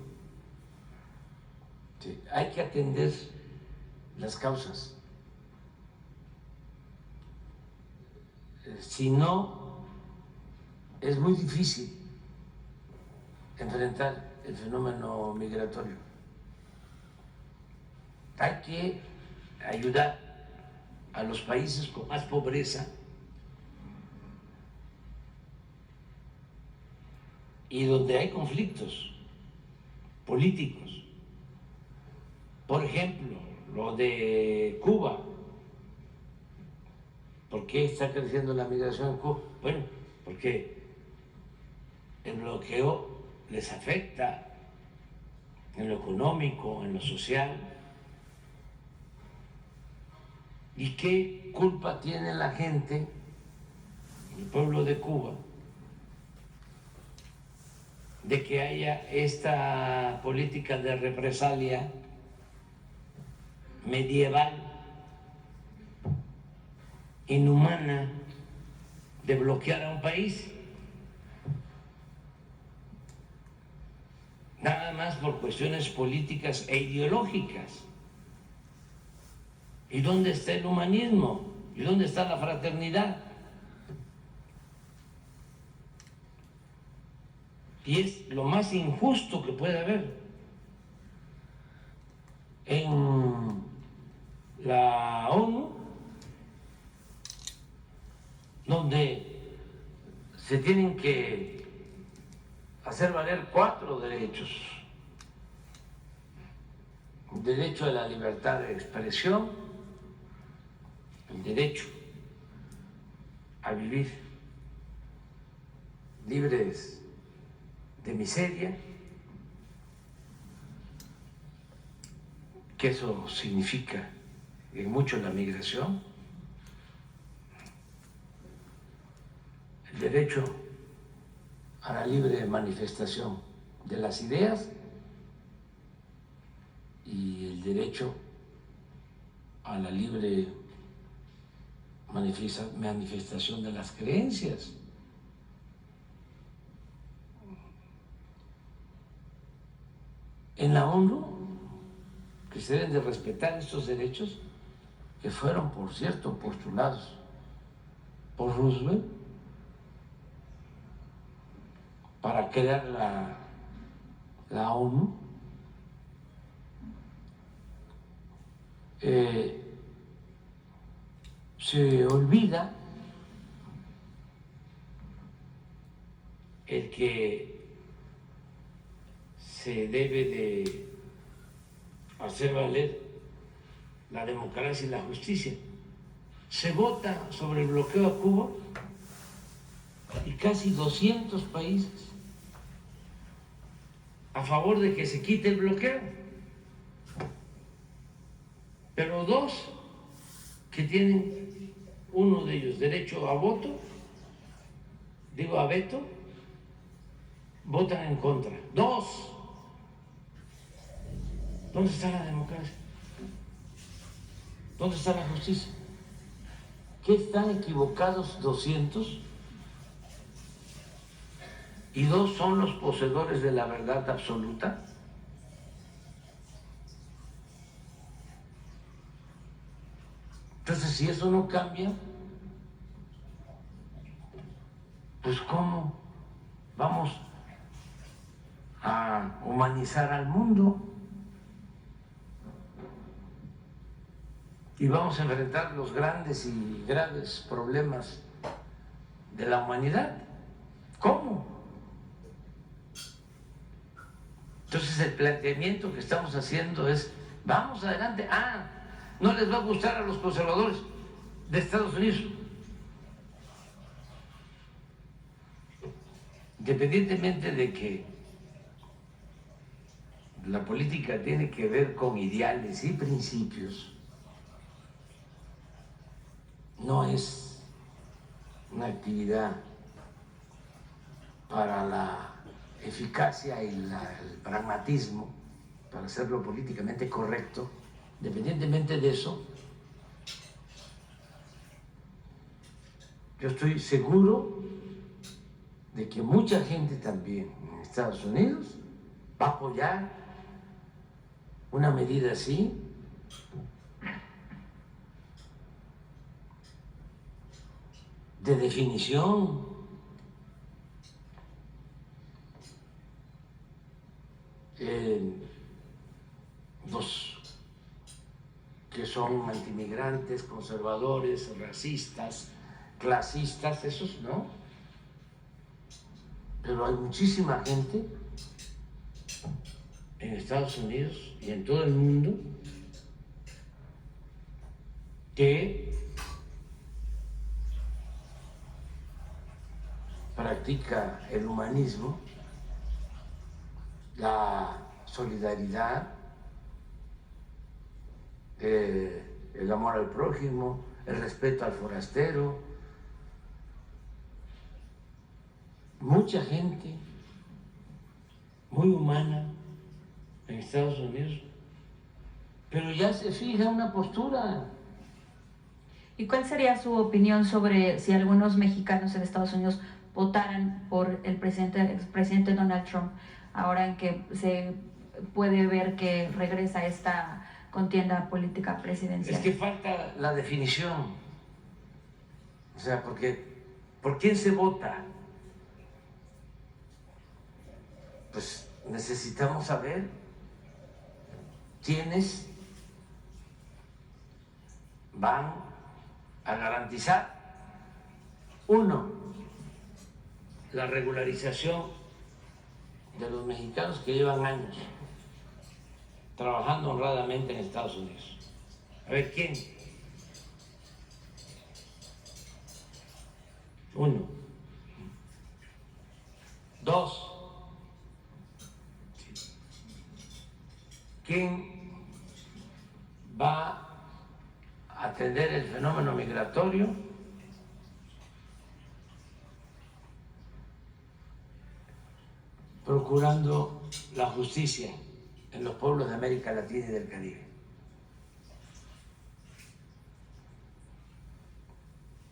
Sí, hay que atender las causas. Si no, es muy difícil enfrentar el fenómeno migratorio. Hay que ayudar a los países con más pobreza y donde hay conflictos políticos. Por ejemplo, lo de Cuba. ¿Por qué está creciendo la migración en Cuba? Bueno, porque el bloqueo les afecta en lo económico, en lo social. ¿Y qué culpa tiene la gente, el pueblo de Cuba, de que haya esta política de represalia medieval, inhumana, de bloquear a un país? Nada más por cuestiones políticas e ideológicas. ¿Y dónde está el humanismo? ¿Y dónde está la fraternidad? Y es lo más injusto que puede haber. En la ONU, donde se tienen que hacer valer 4 derechos: el derecho a la libertad de expresión, el derecho a vivir libres de miseria, que eso significa en mucho la migración, el derecho a la libre manifestación de las ideas y el derecho a la libre manifestación de las creencias. En la ONU, que se deben de respetar estos derechos, que fueron, por cierto, postulados por Roosevelt para crear la ONU, se olvida el que se debe de hacer valer la democracia y la justicia. Se vota sobre el bloqueo a Cuba y casi 200 países a favor de que se quite el bloqueo, pero 2 que tienen, uno de ellos derecho a voto, a veto, votan en contra. 2. ¿Dónde está la democracia? ¿Dónde está la justicia? ¿Qué están equivocados 200? ¿Y 2 son los poseedores de la verdad absoluta? Entonces, si eso no cambia, pues ¿cómo vamos a humanizar al mundo? Y vamos a enfrentar los grandes y graves problemas de la humanidad. ¿Cómo? Entonces el planteamiento que estamos haciendo es, vamos adelante. No les va a gustar a los conservadores de Estados Unidos. Independientemente de que la política tiene que ver con ideales y principios, no es una actividad para la eficacia y el pragmatismo, para hacerlo políticamente correcto. Independientemente de eso, yo estoy seguro de que mucha gente también en Estados Unidos va a apoyar una medida así, de definición. Los que son antimigrantes, conservadores, racistas, clasistas, esos no. Pero hay muchísima gente en Estados Unidos y en todo el mundo que practica el humanismo, la solidaridad, el amor al prójimo, el respeto al forastero. Mucha gente muy humana en Estados Unidos, pero ya se fija una postura. ¿Y cuál sería su opinión sobre si algunos mexicanos en Estados Unidos votaran por el expresidente Donald Trump, ahora en que se puede ver que regresa esta contienda política presidencial? Es que falta la definición. O sea, porque ¿por quién se vota? Pues necesitamos saber quiénes van a garantizar, uno, la regularización de los mexicanos que llevan años trabajando honradamente en Estados Unidos. A ver, ¿quién? Uno. Dos. ¿Quién va a atender el fenómeno migratorio? Procurando la justicia en los pueblos de América Latina y del Caribe.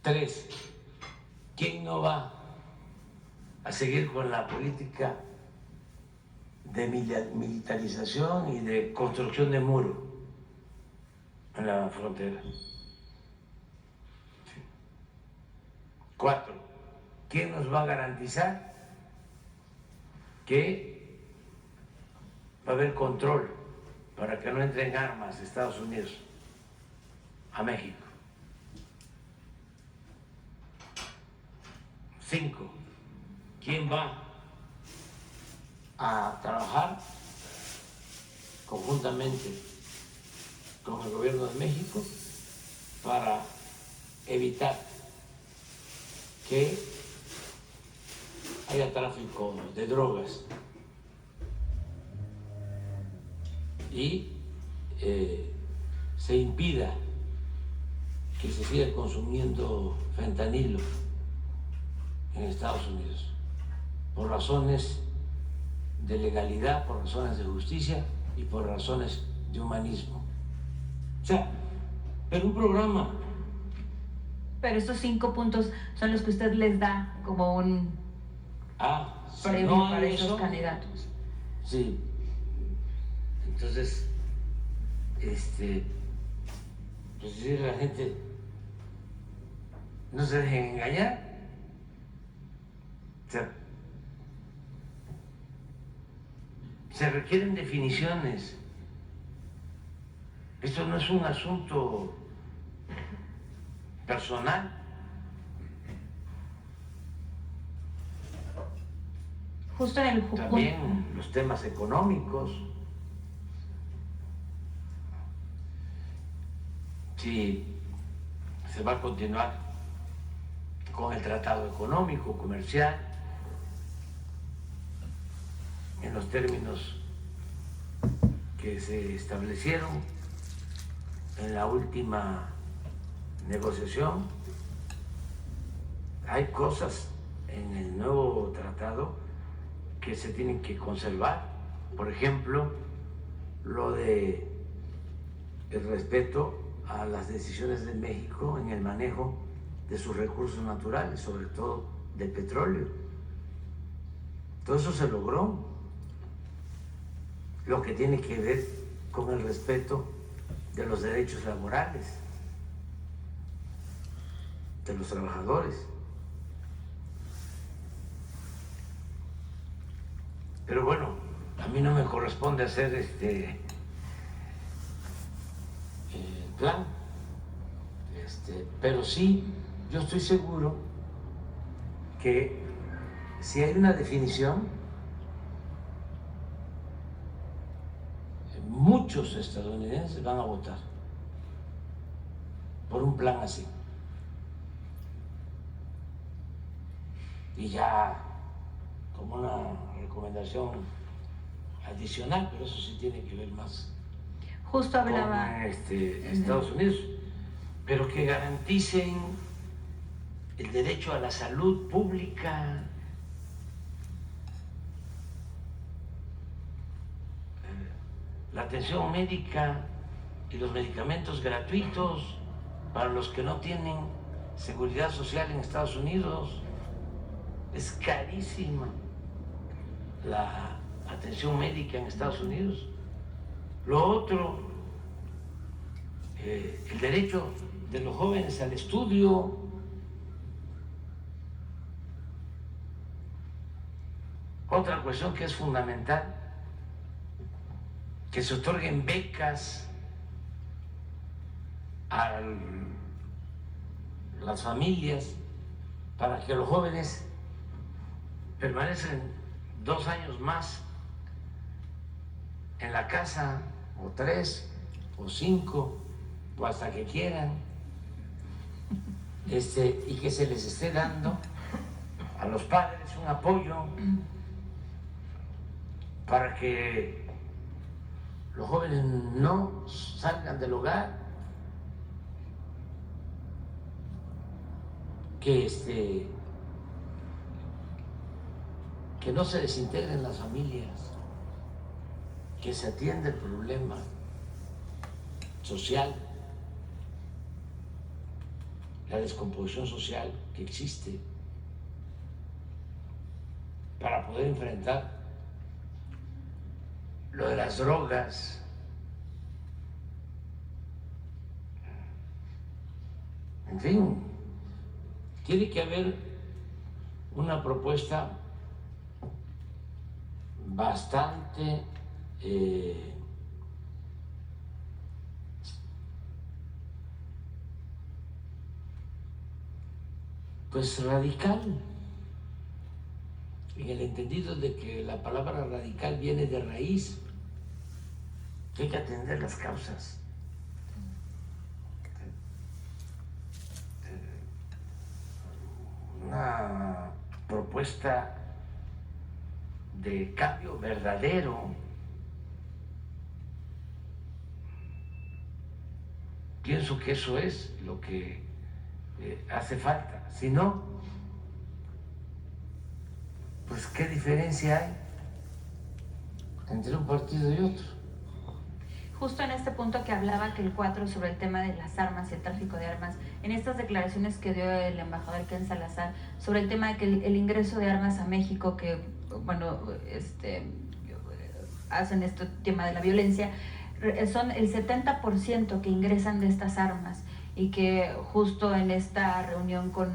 3. ¿Quién no va a seguir con la política de militarización y de construcción de muros en la frontera? 4. ¿Quién nos va a garantizar que va a haber control para que no entren armas de Estados Unidos a México? 5. ¿Quién va a trabajar conjuntamente con el gobierno de México para evitar que haya tráfico de drogas y se impida que se siga consumiendo fentanilo en Estados Unidos por razones de legalidad, por razones de justicia y por razones de humanismo? O sea, pero un programa. Pero estos 5 puntos son los que usted les da como un premio no para hay esos eso, candidatos. Sí. Entonces, pues decirle a la gente, no se dejen engañar. O sea, se requieren definiciones. Esto no es un asunto personal. Justo en el también los temas económicos. Si se va a continuar con el tratado económico, comercial, en los términos que se establecieron en la última negociación. Hay cosas en el nuevo tratado que se tienen que conservar. Por ejemplo, lo de el respeto a las decisiones de México en el manejo de sus recursos naturales, sobre todo del petróleo. Todo eso se logró. Lo que tiene que ver con el respeto de los derechos laborales de los trabajadores. Pero bueno, a mí no me corresponde hacer plan, pero sí, yo estoy seguro que si hay una definición, muchos estadounidenses van a votar por un plan así. Y ya como una recomendación adicional, pero eso sí tiene que ver más justo hablaba con Estados Unidos, pero que garanticen el derecho a la salud pública, la atención médica y los medicamentos gratuitos para los que no tienen seguridad social en Estados Unidos. Es carísima la atención médica en Estados Unidos. Lo otro, el derecho de los jóvenes al estudio. Otra cuestión que es fundamental, que se otorguen becas a las familias para que los jóvenes permanecen 2 años más en la casa, o 3, o 5, o hasta que quieran, y que se les esté dando a los padres un apoyo para que los jóvenes no salgan del hogar, que no se desintegren las familias, que se atienda el problema social, la descomposición social que existe, para poder enfrentar lo de las drogas. En fin, tiene que haber una propuesta bastante pues radical, en el entendido de que la palabra radical viene de raíz, que hay que atender las causas. Una propuesta de cambio verdadero. Pienso que eso es lo que hace falta. Si no, pues ¿qué diferencia hay entre un partido y otro? Justo en este punto que hablaba que el 4 sobre el tema de las armas y el tráfico de armas, en estas declaraciones que dio el embajador Ken Salazar sobre el tema de que el ingreso de armas a México, que bueno, hacen este tema de la violencia, son el 70% que ingresan de estas armas, y que justo en esta reunión con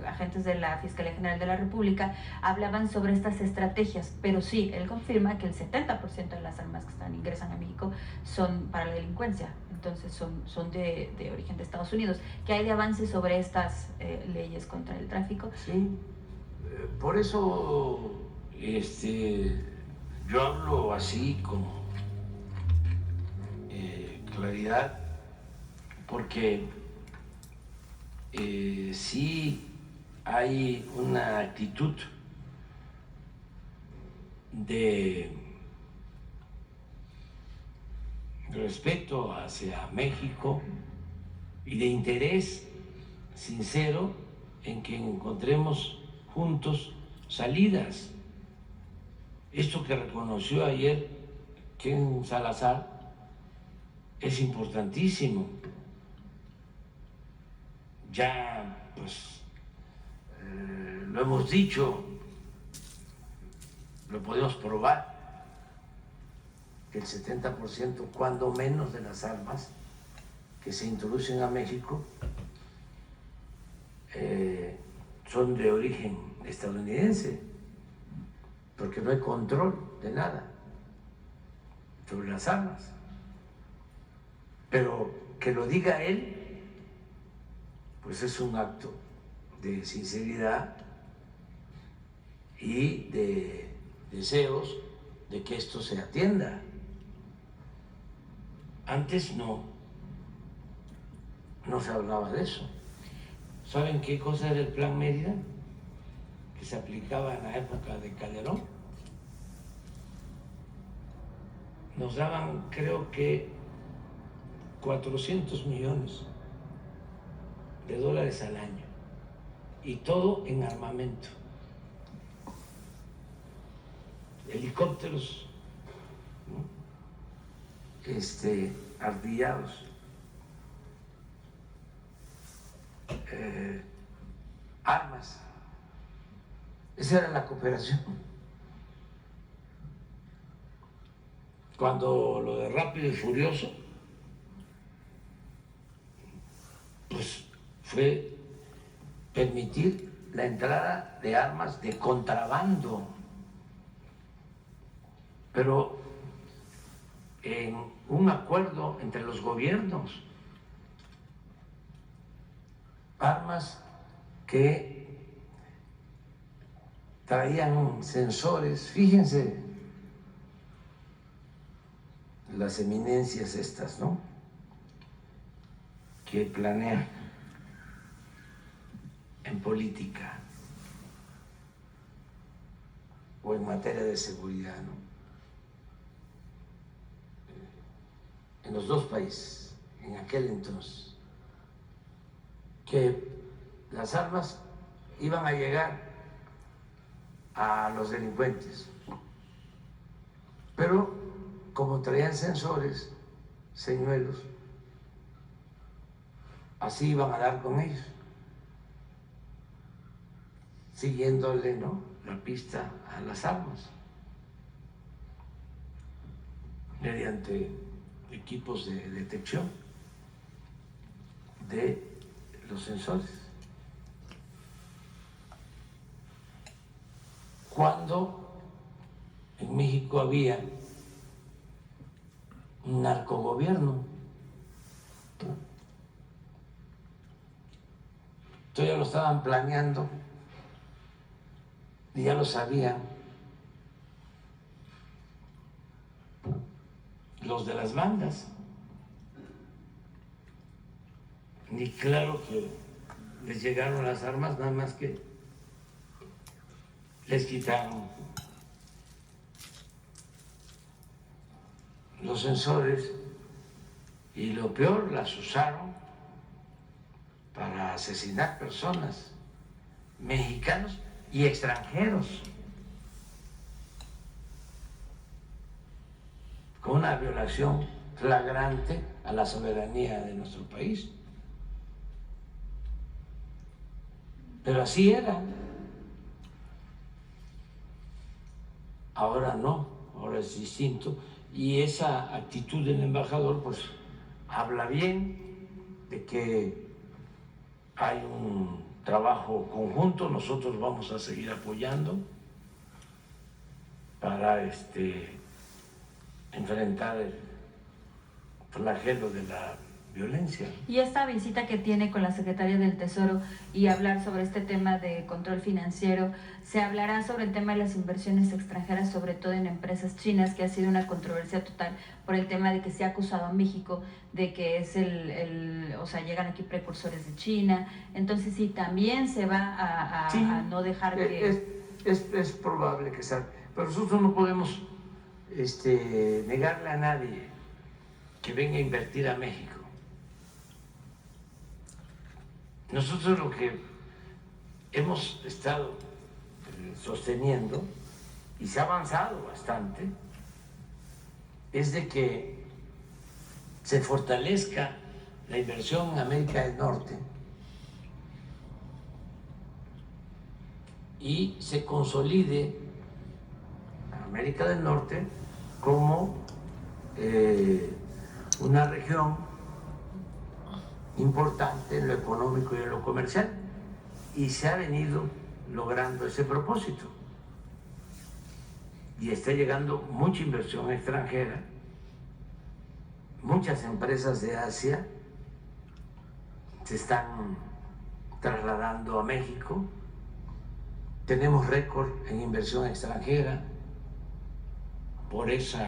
agentes de la Fiscalía General de la República hablaban sobre estas estrategias, pero sí, él confirma que el 70% de las armas que ingresan a México son para la delincuencia, entonces son de origen de Estados Unidos. ¿Qué hay de avance sobre estas leyes contra el tráfico? Sí, por eso yo hablo así con claridad porque sí hay una actitud de respeto hacia México y de interés sincero en que encontremos juntos salidas. Esto que reconoció ayer Ken Salazar es importantísimo. Ya, pues, lo hemos dicho, lo podemos probar, que el 70%, cuando menos, de las armas que se introducen a México son de origen estadounidense, porque no hay control de nada sobre las armas. Pero que lo diga él, pues es un acto de sinceridad y de deseos de que esto se atienda. Antes no se hablaba de eso. ¿Saben qué cosa era el Plan Mérida? Que se aplicaba en la época de Calderón. Nos daban, creo que, 400 millones de dólares al año, y todo en armamento. Helicópteros, ¿no? Artillados, armas. Esa era la cooperación. Cuando lo de Rápido y Furioso, pues fue permitir la entrada de armas de contrabando, pero en un acuerdo entre los gobiernos, armas que traían sensores. Fíjense las eminencias estas, ¿no?, que planean en política o en materia de seguridad, ¿no?, en los dos países, en aquel entonces, que las armas iban a llegar a los delincuentes, pero como traían sensores, señuelos, así iban a dar con ellos, siguiéndole, ¿no?, la pista a las armas mediante equipos de detección de los sensores. Cuando en México había un narcogobierno, entonces ya lo estaban planeando y ya lo sabían los de las bandas. Y claro que les llegaron las armas, nada más que les quitaron los sensores y, lo peor, las usaron para asesinar personas, mexicanos y extranjeros, con una violación flagrante a la soberanía de nuestro país. Pero así era. Ahora no, ahora es distinto. Y esa actitud del embajador, pues, habla bien de que hay un trabajo conjunto. Nosotros vamos a seguir apoyando para enfrentar el flagelo de la violencia. Y esta visita que tiene con la Secretaría del Tesoro y hablar sobre este tema de control financiero, se hablará sobre el tema de las inversiones extranjeras, sobre todo en empresas chinas, que ha sido una controversia total por el tema de que se ha acusado a México de que es o sea, llegan aquí precursores de China. Entonces sí, también se va Sí, a no dejar que... Es probable que salga, pero nosotros no podemos negarle a nadie que venga a invertir a México. Nosotros lo que hemos estado sosteniendo, y se ha avanzado bastante, es de que se fortalezca la inversión en América del Norte y se consolide América del Norte como una región importante en lo económico y en lo comercial, y se ha venido logrando ese propósito y está llegando mucha inversión extranjera, muchas empresas de Asia se están trasladando a México, tenemos récord en inversión extranjera por esa